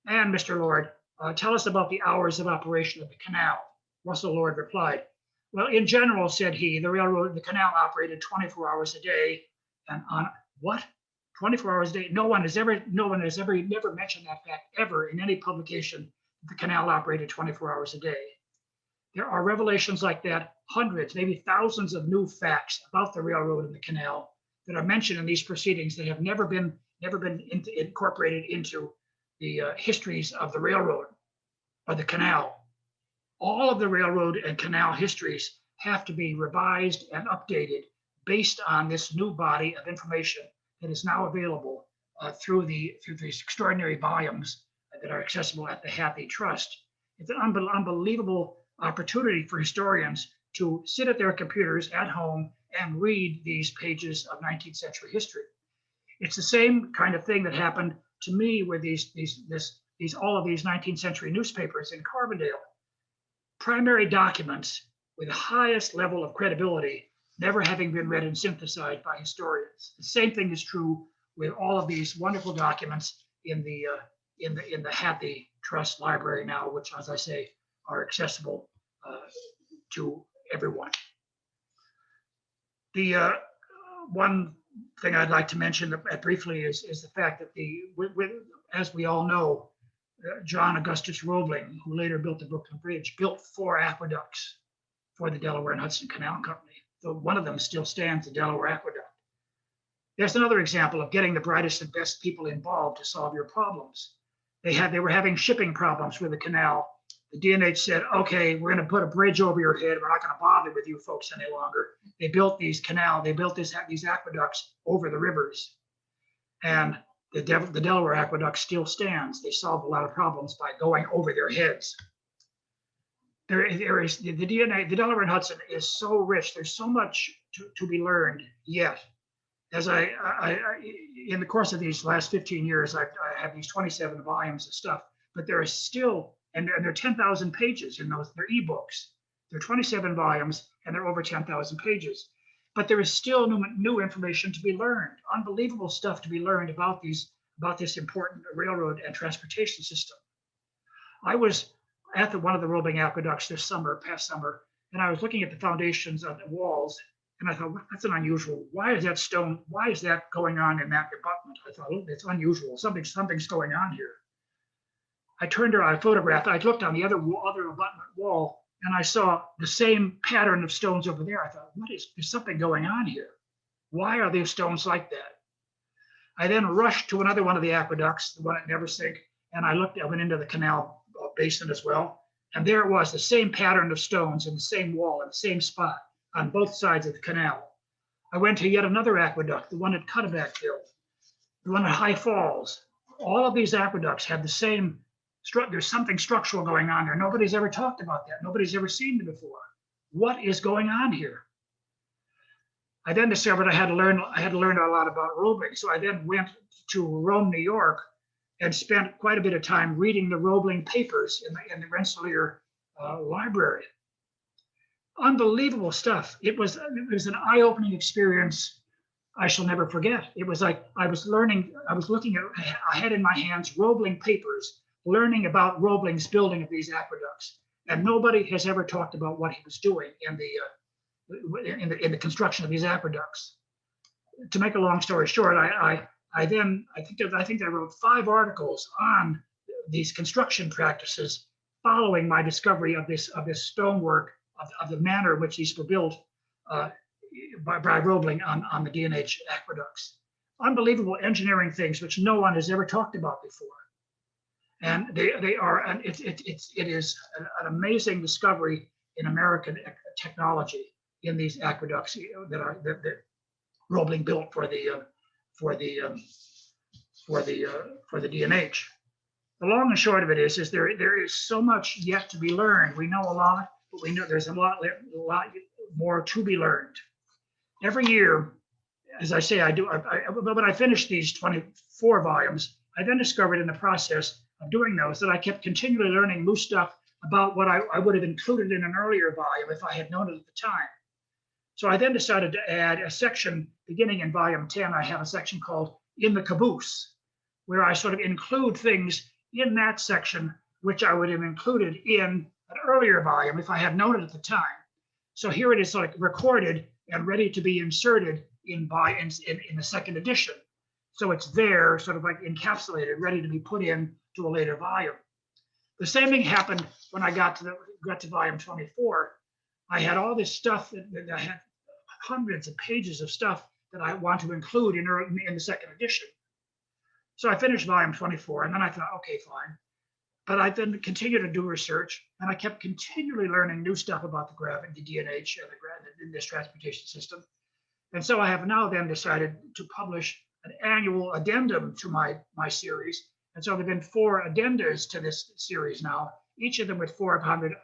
"And Mr. Lord, tell us about the hours of operation of the canal." Russell Lord replied, "Well, in general," said he, "the railroad, the canal operated 24 hours a day." And on what? 24 hours a day? No one has ever never mentioned that fact ever in any publication. The canal operated 24 hours a day. There are revelations like that, hundreds, maybe thousands of new facts about the railroad and the canal that are mentioned in these proceedings that have never been incorporated into the histories of the railroad or the canal. All of the railroad and canal histories have to be revised and updated based on this new body of information that is now available through these extraordinary volumes that are accessible at the Hathi Trust. It's an unbelievable opportunity for historians to sit at their computers at home and read these pages of 19th century history. It's the same kind of thing that happened to me with all of these 19th century newspapers in Carbondale. Primary documents with the highest level of credibility never having been read and synthesized by historians. The same thing is true with all of these wonderful documents in the Hathi Trust Library now, which, as I say, are accessible to everyone. The one thing I'd like to mention briefly is the fact that as we all know, John Augustus Roebling, who later built the Brooklyn Bridge, built 4 aqueducts for the Delaware and Hudson Canal Company. So one of them still stands, the Delaware Aqueduct. There's another example of getting the brightest and best people involved to solve your problems. They were having shipping problems with the canal. The D&H said, "Okay, we're going to put a bridge over your head. We're not going to bother with you folks any longer." They built these aqueducts over the rivers. And the Delaware Aqueduct still stands. They solved a lot of problems by going over their heads. There is the Delaware and Hudson is so rich. There's so much to be learned yet. As I in the course of these last 15 years, I have these 27 volumes of stuff, but there is still, and there are 10,000 pages in those. They're ebooks. There are 27 volumes, and they're over 10,000 pages. But there is still new information to be learned, unbelievable stuff to be learned about this important railroad and transportation system. I was at one of the Roebling aqueducts past summer, and I was looking at the foundations of the walls, and I thought, well, that's an unusual. Why is that going on in that abutment? I thought, oh, it's unusual. Something's going on here. I turned around, I photographed, I looked on the other abutment wall, and I saw the same pattern of stones over there. I thought, there's something going on here. Why are these stones like that? I then rushed to another one of the aqueducts, the one at Neversink, and I went into the canal basin as well. And there it was, the same pattern of stones in the same wall in the same spot on both sides of the canal. I went to yet another aqueduct, the one at Cutterback Hill, the one at High Falls. All of these aqueducts have the same structure. There's something structural going on there. Nobody's ever talked about that. Nobody's ever seen it before. What is going on here? I then discovered I had to learn a lot about Roebling. So I then went to Rome, New York, and spent quite a bit of time reading the Roebling papers in the Rensselaer library. Unbelievable stuff. It was an eye-opening experience I shall never forget. It was like I was looking at, I had in my hands Roebling papers, learning about Roebling's building of these aqueducts. And nobody has ever talked about what he was doing in the construction of these aqueducts. To make a long story short, I think I wrote 5 articles on these construction practices following my discovery of this stonework of the manner in which these were built by Roebling on the D&H aqueducts. Unbelievable engineering things which no one has ever talked about before. And they are, and it is an amazing discovery in American technology in these aqueducts that Roebling built for the D&H. The long and short of it is there is so much yet to be learned. We know a lot, but we know there's a lot more to be learned. Every year, as I say, when I finished these 24 volumes, I then discovered in the process of doing those that I kept continually learning new stuff about what I would have included in an earlier volume if I had known it at the time. So I then decided to add a section beginning in volume 10. I have a section called In the Caboose, where I sort of include things in that section which I would have included in an earlier volume if I had known it at the time. So here it is like recorded and ready to be inserted in the second edition. So it's there, sort of like encapsulated, ready to be put in to a later volume. The same thing happened when I got to volume 24. I had all this stuff that I had hundreds of pages of stuff that I want to include in the second edition. So I finished volume 24, and then I thought, okay, fine. But I then continued to do research, and I kept continually learning new stuff about the gravity, the D&H, and this transportation system. And so I have now then decided to publish an annual addendum to my series. And so there have been 4 addendas to this series now, each of them with 400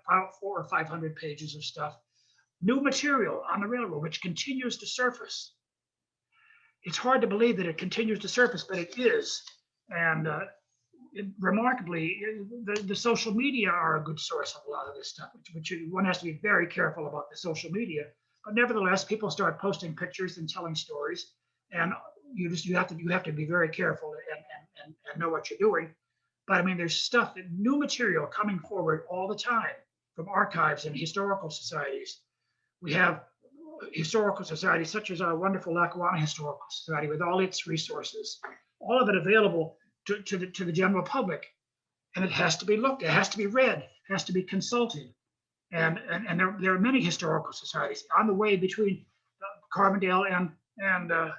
or 500 pages of stuff. New material on the railroad, which continues to surface. It's hard to believe that it continues to surface, but it is. And remarkably, the social media are a good source of a lot of this stuff, which one has to be very careful about the social media. But nevertheless, people start posting pictures and telling stories, and you have to be very careful and know what you're doing. But I mean, there's stuff, new material coming forward all the time from archives and historical societies. We have historical societies such as our wonderful Lackawanna Historical Society with all its resources, all of it available to the general public. And it has to be looked at, it has to be read, it has to be consulted. And there are many historical societies on the way between Carbondale and the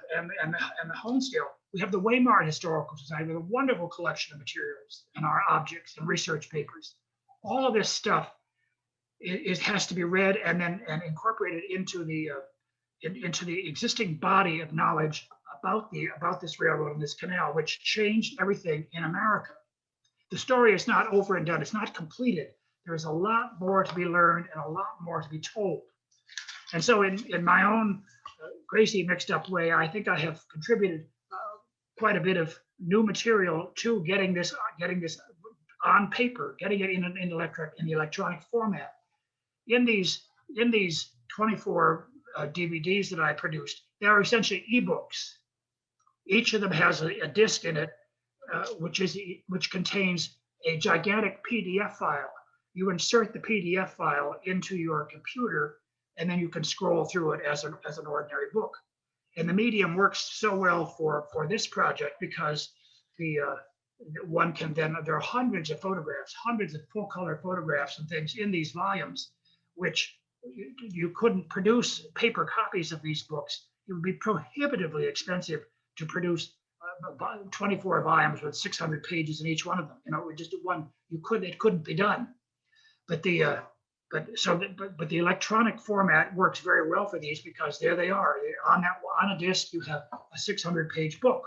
Honesdale. We have the Waymart Historical Society with a wonderful collection of materials and our objects and research papers. All of this stuff it has to be read and incorporated into the existing body of knowledge about this railroad and this canal, which changed everything in America. The story is not over and done. It's not completed. There is a lot more to be learned and a lot more to be told. And so in my own crazy mixed up way, I think I have contributed quite a bit of new material to getting this on paper, getting it in the electronic format. In these 24 DVDs that I produced, they are essentially ebooks. Each of them has a disc in it, which contains a gigantic PDF file. You insert the PDF file into your computer, and then you can scroll through it as an ordinary book. And the medium works so well for this project because one can then, there are hundreds of photographs, hundreds of full color photographs and things in these volumes, which you couldn't produce paper copies of these books. It would be prohibitively expensive to produce 24 volumes with 600 pages in each one of them. You know, just one, it couldn't be done. But the but the electronic format works very well for these because there they are. On a disc, you have a 600-page book,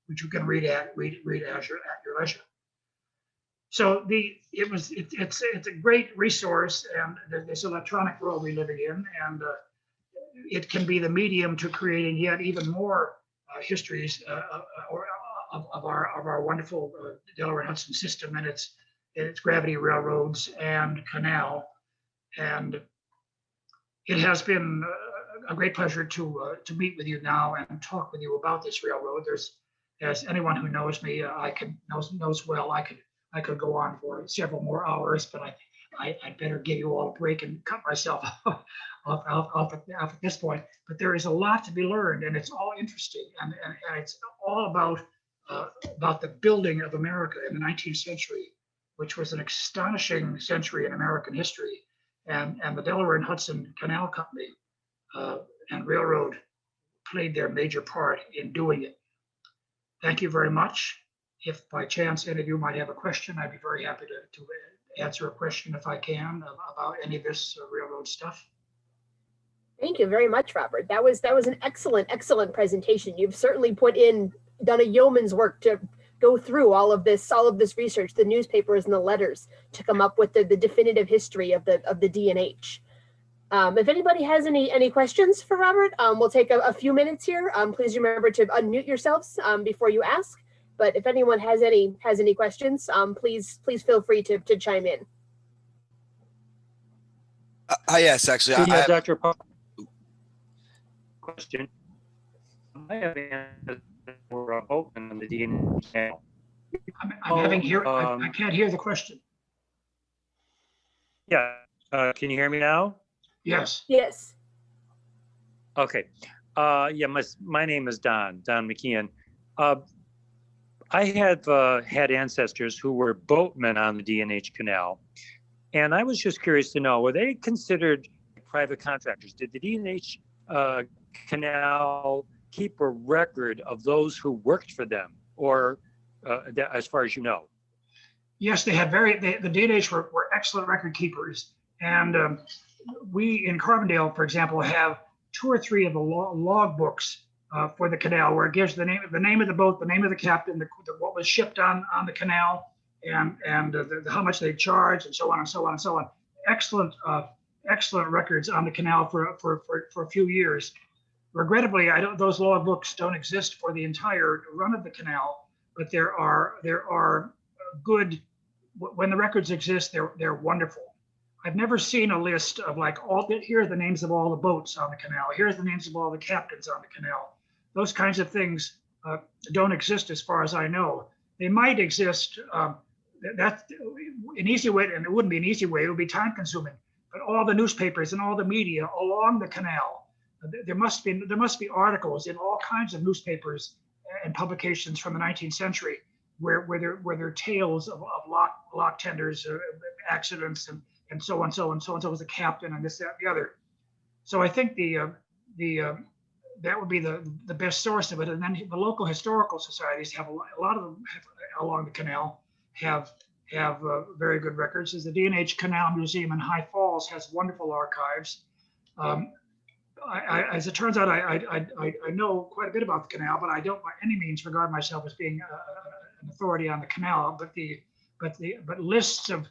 which you can read at your leisure. So it's a great resource, and this electronic world we're living in, and it can be the medium to creating yet even more histories of our wonderful Delaware Hudson system and its gravity railroads and canal. And it has been a great pleasure to meet with you now and talk with you about this railroad. As anyone who knows me, knows well, I could go on for several more hours, but I'd better give you all a break and cut myself off at this point. But there is a lot to be learned, and it's all interesting, and it's all about the building of America in the 19th century, which was an astonishing century in American history. And the Delaware and Hudson Canal Company and Railroad played their major part in doing it. Thank you very much. If by chance any of you might have a question, I'd be very happy to answer a question if I can about any of this railroad stuff. Thank you very much, Robert. That was an excellent presentation. You've certainly done a yeoman's work to go through all of this research, the newspapers and the letters, to come up with the definitive history of the D&H. If anybody has any questions for Robert, we'll take a few minutes here. Please remember to unmute yourselves before you ask. But if anyone has any questions, please feel free to chime in. Yes, actually, Yeah, Dr. Powell. Question. I have we're open on the DNA channel. I can't hear the question. Yeah, can you hear me now? Yes. Yes. Okay. Yeah, my name is Don McKeon. I have had ancestors who were boatmen on the D&H Canal, and I was just curious to know, were they considered private contractors? Did the D&H Canal keep a record of those who worked for them, or as far as you know? Yes, they had the D&H were excellent record keepers, and we in Carbondale, for example, have 2 or 3 of the log books for the canal, where it gives the name of the boat, the name of the captain, what was shipped on the canal, and how much they charged, and so on and so on and so on. Excellent records on the canal for a few years. Regrettably, those log books don't exist for the entire run of the canal, but there are good. When the records exist, they're wonderful. I've never seen a list of here are the names of all the boats on the canal. Here's the names of all the captains on the canal. Those kinds of things don't exist as far as I know. They might exist. That's an easy way, and it wouldn't be an easy way. It would be time consuming. But all the newspapers and all the media along the canal, there must be articles in all kinds of newspapers and publications from the 19th century where there are tales of lock tenders, accidents, and so on, so was the captain, and this, that, and the other. So I think that would be the best source of it. And then the local historical societies have a lot of them along the canal have very good records. As the D&H Canal Museum in High Falls has wonderful archives. As it turns out, I know quite a bit about the canal, but I don't by any means regard myself as being an authority on the canal. But lists of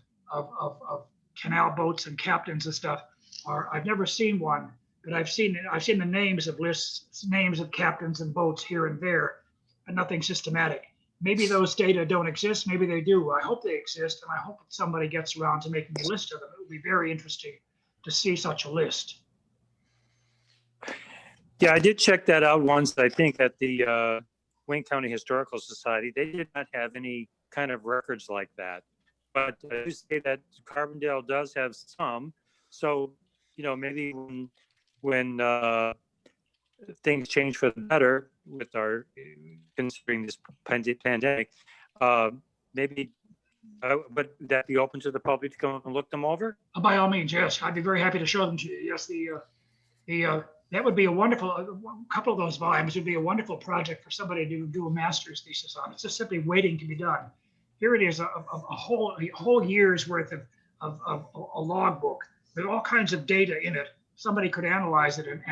canal boats and captains and stuff I've never seen one, but I've seen the names of lists, names of captains and boats here and there, but nothing systematic. Maybe those data don't exist. Maybe they do. I hope they exist, and I hope that somebody gets around to making a list of them. It would be very interesting to see such a list. Yeah, I did check that out once, I think, at the Wayne County Historical Society. They did not have any kind of records like that. But I do say that Carbondale does have some. So, maybe when things change for the better with our considering this pandemic, maybe would that be open to the public to come up and look them over? By all means, yes. I'd be very happy to show them to you. Yes, that would be a wonderful, a couple of those volumes would be a wonderful project for somebody to do a master's thesis on. It's just simply waiting to be done. Here it is, a whole year's worth of a log book with all kinds of data in it. Somebody could analyze it and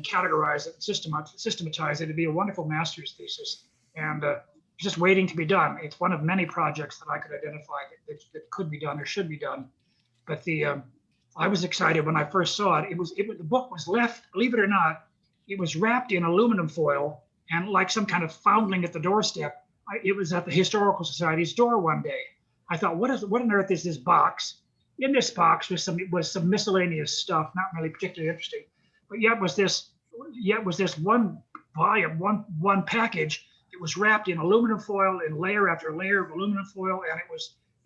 categorize it, systematize it. It'd be a wonderful master's thesis, and just waiting to be done. It's one of many projects that I could identify that could be done or should be done. But I was excited when I first saw it. The book was left, believe it or not, it was wrapped in aluminum foil, and like some kind of foundling at the doorstep, it was at the Historical Society's door one day. I thought, what on earth is this box? In this box was some miscellaneous stuff, not really particularly interesting, but yet was this one volume, one package. It was wrapped in aluminum foil, in layer after layer of aluminum foil, and it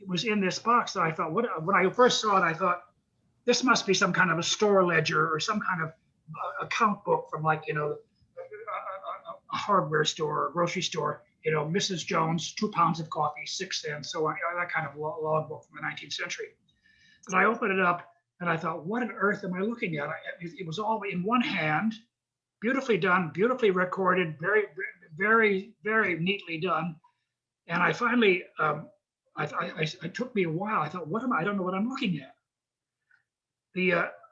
was in this box. And I thought, when I first saw it, I thought, this must be some kind of a store ledger or some kind of account book from, like, a hardware store or grocery store. Mrs. Jones, 2 pounds of coffee, 6 cents, so on, that kind of log book from the 19th century. But I opened it up and I thought, what on earth am I looking at? It was all in one hand, beautifully done, beautifully recorded, very, very, very neatly done. And I finally, it took me a while. I thought, I don't know what I'm looking at.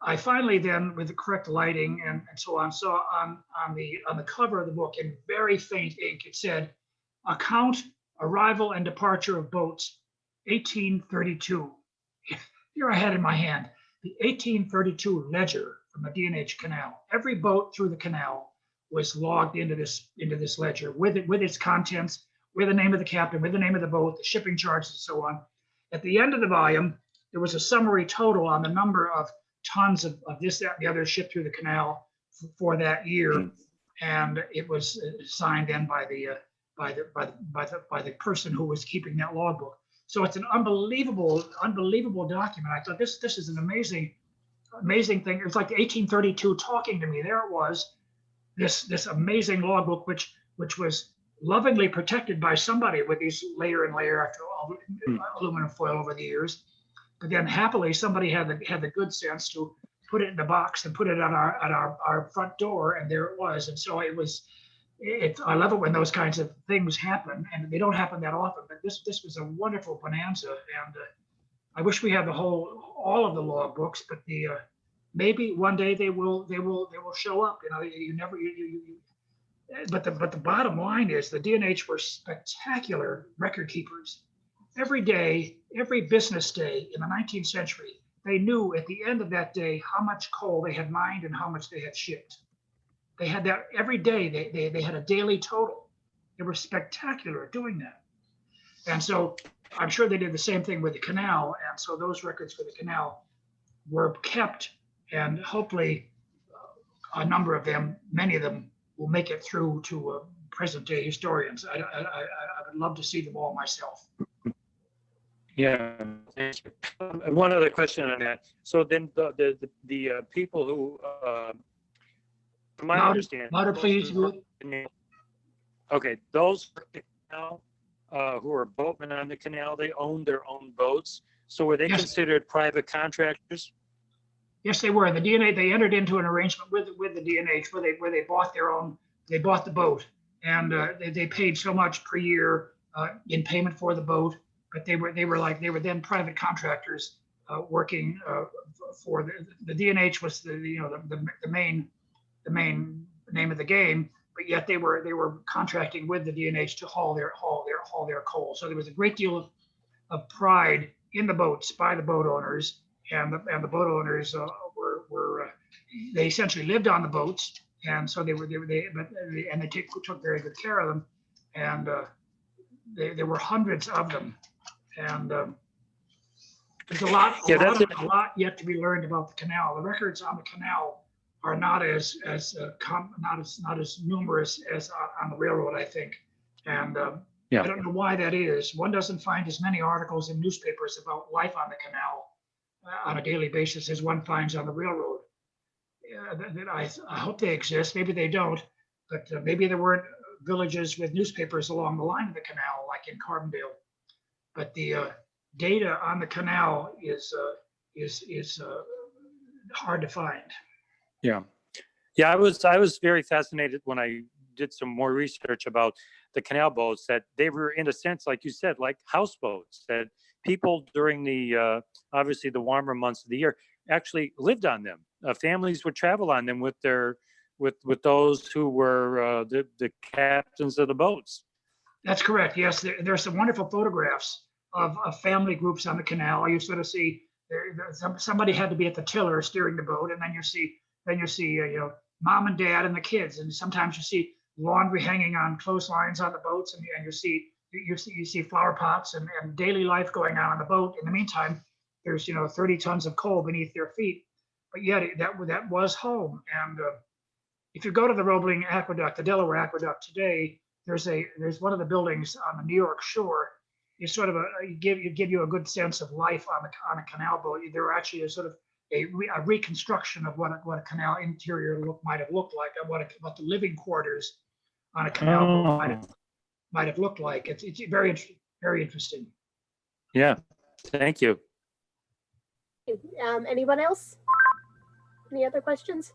I finally then, with the correct lighting and so on, saw on the cover of the book in very faint ink, it said, "Account, arrival and departure of boats, 1832. Here I had in my hand the 1832 ledger from the D&H Canal. Every boat through the canal was logged into this ledger with its contents, with the name of the captain, with the name of the boat, the shipping charges, and so on. At the end of the volume, there was a summary total on the number of tons of this, that, and the other shipped through the canal for that year, and it was signed then by the person who was keeping that logbook. So it's an unbelievable document. I thought this is an amazing thing. It's like 1832 talking to me. There it was, this amazing logbook, which was lovingly protected by somebody with these layer and layer after all aluminum foil over the years. But then happily somebody had the good sense to put it in the box and put it on our front door, and there it was. And so I love it when those kinds of things happen, and they don't happen that often. But this was a wonderful bonanza, and I wish we had all of the log books, but maybe one day they will show up. But the bottom line is the D&H were spectacular record keepers. Every day, every business day in the 19th century, they knew at the end of that day how much coal they had mined and how much they had shipped. They had that every day. They had a daily total. They were spectacular at doing that. And so I'm sure they did the same thing with the canal. And so those records for the canal were kept, and hopefully a number of them, many of them, will make it through to present day historians. I would love to see them all myself. Yeah, thank you. One other question on that. So then the people who, from my understanding, louder, please. Okay, those now who are boatmen on the canal, they own their own boats. So were they considered private contractors? Yes, they were. The D&H, they entered into an arrangement with the D&H where they bought they bought the boat, and they paid so much per year in payment for the boat. But they were then private contractors working for the D&H was the main name of the game. But yet they were contracting with the D&H to haul their coal. So there was a great deal of pride in the boats by the boat owners, and the boat owners they essentially lived on the boats, and so they took very good care of them, and there were hundreds of them, and there's a lot yet to be learned about the canal. The records on the canal are not as numerous as on the railroad, I think, and I don't know why that is. One doesn't find as many articles in newspapers about life on the canal on a daily basis as one finds on the railroad. I hope they exist. Maybe they don't, but maybe there weren't villages with newspapers along the line of the canal, like in Carbondale. But the data on the canal is hard to find. Yeah. Yeah, I was very fascinated when I did some more research about the canal boats, that they were, in a sense, like you said, like houseboats, that people during the obviously the warmer months of the year actually lived on them. Families would travel on them with their with those who were the captains of the boats. That's correct. Yes, there's some wonderful photographs of family groups on the canal. You sort of see somebody had to be at the tiller steering the boat, and then you see mom and dad and the kids, and sometimes you see laundry hanging on clotheslines on the boats, and you see flower pots and daily life going on the boat. In the meantime, there's 30 tons of coal beneath their feet, but yet that was home. And if you go to the Roebling Aqueduct, the Delaware Aqueduct today, there's one of the buildings on the New York shore. It's sort of give you a good sense of life on a canal boat. There actually is sort of a reconstruction of what a canal interior might have looked like, and what the living quarters on a canal boat might have looked like. It's very interesting. Yeah, thank you. Anyone else? Any other questions?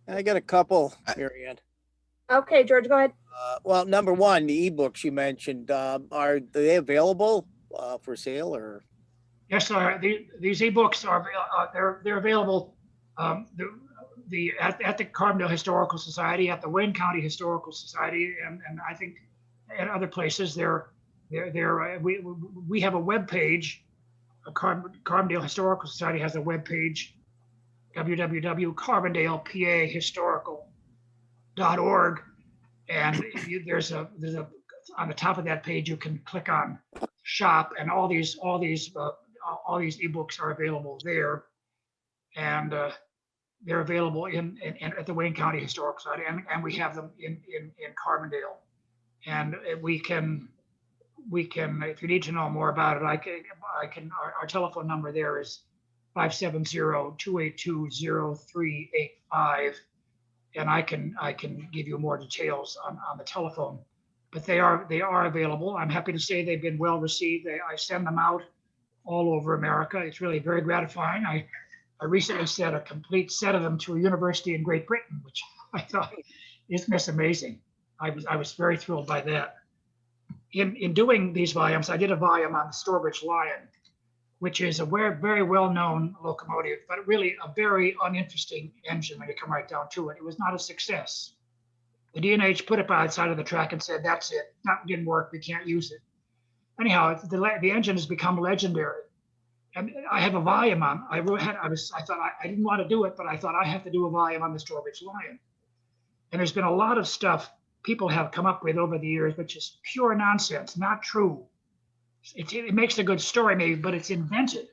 I got a couple, Mary Ann. Okay, George, go ahead. Well, number one, the ebooks you mentioned, are they available for sale or? Yes, these ebooks are they're available at the Carbondale Historical Society, at the Wayne County Historical Society, and I think at other places. We have a web page. Carbondale Historical Society has a web page, www.carbondalepahistorical.org, and there's a on the top of that page you can click on shop, and all these ebooks are available there, and they're available in at the Wayne County Historical Society, and we have them in Carbondale, and we can if you need to know more about it, I can our telephone number there is 570-282-0385, and I can give you more details on the telephone. But they are available. I'm happy to say they've been well received. I send them out all over America. It's really very gratifying. I recently sent a complete set of them to a university in Great Britain, which I thought, isn't this amazing? I was very thrilled by that. In doing these volumes, I did a volume on the Stourbridge Lion, which is a very well-known locomotive, but really a very uninteresting engine when you come right down to it. It was not a success. The D&H put it by the side of the track and said, "That's it. That didn't work. We can't use it." Anyhow, the engine has become legendary, and I have a volume on. I thought I didn't want to do it, but I thought I have to do a volume on the Stourbridge Lion. And there's been a lot of stuff people have come up with over the years, which is pure nonsense, not true. It makes a good story maybe, but it's invented.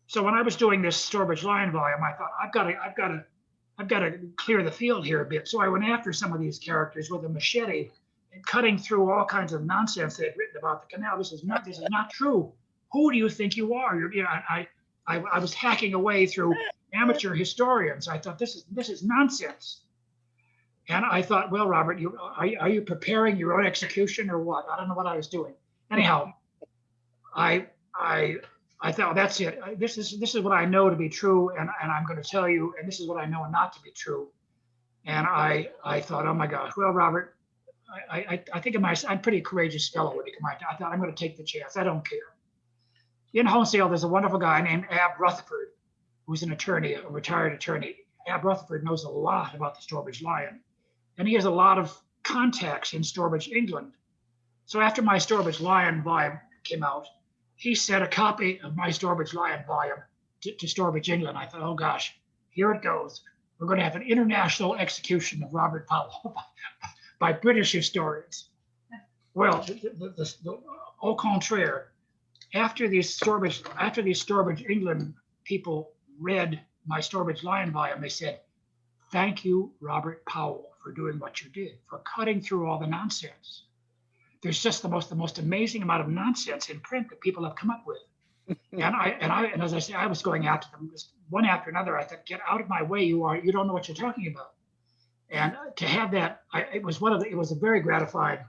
So when I was doing this Stourbridge Lion volume, I thought I've got to clear the field here a bit. So I went after some of these characters with a machete and cutting through all kinds of nonsense they had written about the canal. This is not true. Who do you think you are? I was hacking away through amateur historians. I thought this is nonsense. And I thought, well, Robert, are you preparing your own execution or what? I don't know what I was doing. Anyhow, I thought, that's it. This is what I know to be true, and I'm going to tell you, and this is what I know not to be true. And I thought, oh my gosh, well, Robert, I think I'm a pretty courageous fellow when you come right down. I thought, I'm going to take the chance. I don't care. In Honesdale, there's a wonderful guy named Ab Rutherford, who's an attorney, a retired attorney. Ab Rutherford knows a lot about the Stourbridge Lion, and he has a lot of contacts in Stourbridge, England. So after my Stourbridge Lion volume came out, he sent a copy of my Stourbridge Lion volume to Stourbridge, England. I thought, oh gosh, here it goes. We're going to have an international execution of Robert Powell by British historians. Well, au contraire, after these Stourbridge England people read my Stourbridge Lion volume, they said, "Thank you, Robert Powell, for doing what you did, for cutting through all the nonsense. There's just the most amazing amount of nonsense in print that people have come up with." And as I say, I was going after them just one after another. I thought, get out of my way! You don't know what you're talking about. And to have that, it was a very gratifying.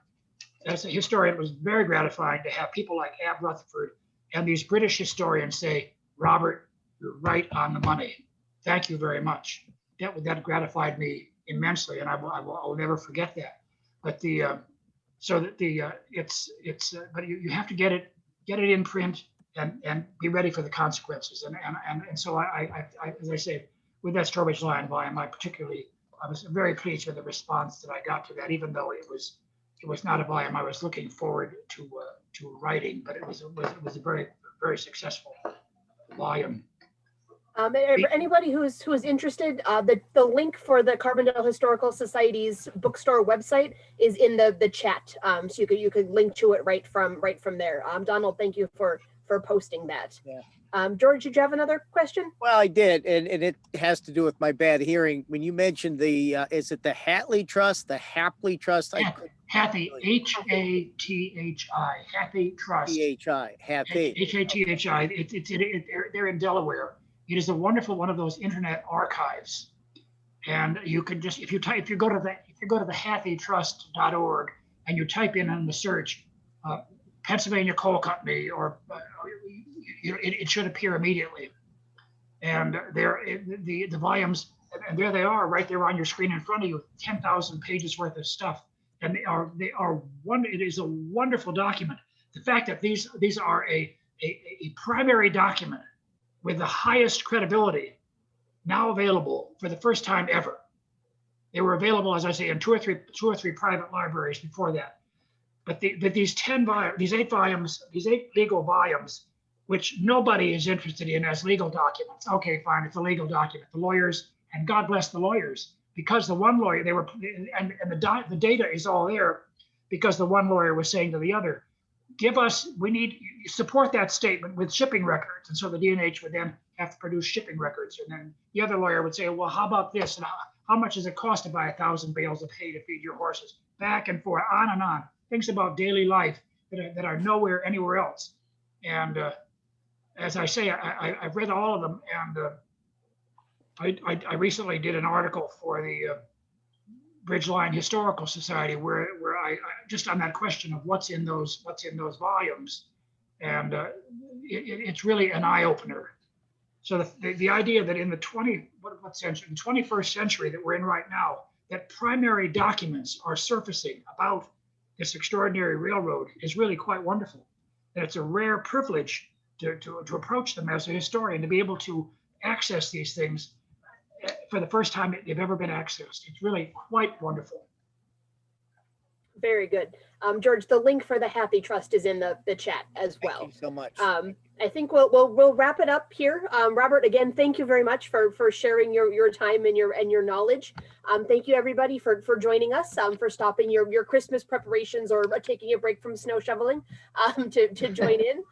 As a historian, it was very gratifying to have people like Ab Rutherford and these British historians say, "Robert, you're right on the money. Thank you very much." that gratified me immensely, and I'll never forget that. But but you have to get it in print and be ready for the consequences. And so I as I say, with that Strawbridge Lion volume, I was very pleased with the response that I got to that, even though it was not a volume I was looking forward to writing, but it was a very, very successful volume. Anybody who's interested, the link for the Carbondale Historical Society's bookstore website is in the chat, so you could link to it right from there. Donald, thank you for posting that. Yeah. George, did you have another question? Well, I did, and it has to do with my bad hearing. When you mentioned is it the Hatley Trust, the Hapley Trust? Hathy, H-A-T-H-I, Hathy Trust. T-H-I, Hathy. H-A-T-H-I. They're in Delaware. It is a wonderful one of those internet archives, and you can just if you go to the hathytrust.org and you type in the search Pennsylvania Coal Company, or it should appear immediately. And the volumes, and there they are, right there on your screen in front of you, 10,000 pages worth of stuff, and it is a wonderful document. The fact that these are a primary document with the highest credibility, now available for the first time ever. They were available, as I say, in two or three private libraries before that. But these 8 legal volumes, which nobody is interested in as legal documents. Okay, fine, it's a legal document. The lawyers, and God bless the lawyers, because the one lawyer, the data is all there, because the one lawyer was saying to the other, support that statement with shipping records. And so the D&H would then have to produce shipping records. And then the other lawyer would say, well, how about this? And how much does it cost to buy 1,000 bales of hay to feed your horses? Back and forth, on and on. Things about daily life that are nowhere anywhere else. And as I say, I've read all of them. And I recently did an article for the Ridgeline Historical Society where I just on that question of what's in those volumes, and it's really an eye opener. So the idea that in the 21st century that we're in right now, that primary documents are surfacing about this extraordinary railroad is really quite wonderful. And it's a rare privilege to approach them as a historian, to be able to access these things for the first time they've ever been accessed. It's really quite wonderful. Very good. George, the link for the Happy Trust is in the chat as well. Thank you so much. I think we'll wrap it up here. Robert, again, thank you very much for sharing your time and your knowledge. Thank you everybody for joining us, for stopping your Christmas preparations or taking a break from snow shoveling to join in.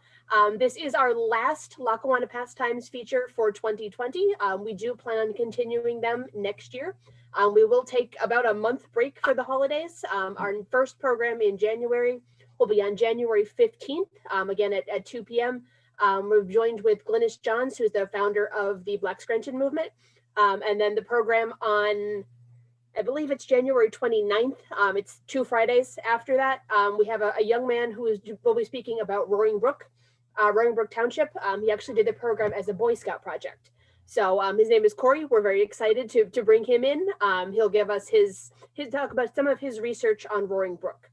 This is our last Lackawanna Pastimes feature for 2020. We do plan on continuing them next year. We will take about a month break for the holidays. Our first program in January will be on January 15th, again at 2 p.m. We're joined with Glynis Johns, who's the founder of the Black Scranton Movement. And then the program on, I believe it's January 29th. It's 2 Fridays after that. We have a young man who will be speaking about Roaring Brook Township. He actually did the program as a Boy Scout project. So his name is Corey. We're very excited to bring him in. He'll give us his talk about some of his research on Roaring Brook.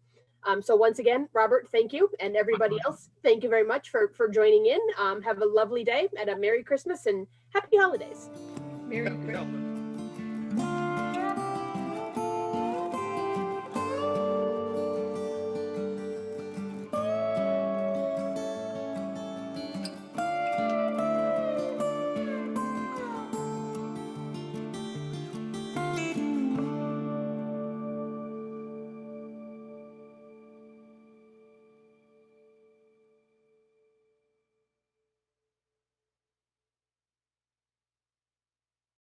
So once again, Robert, thank you. And everybody else, thank you very much for joining in. Have a lovely day and a Merry Christmas and Happy Holidays. Merry Christmas.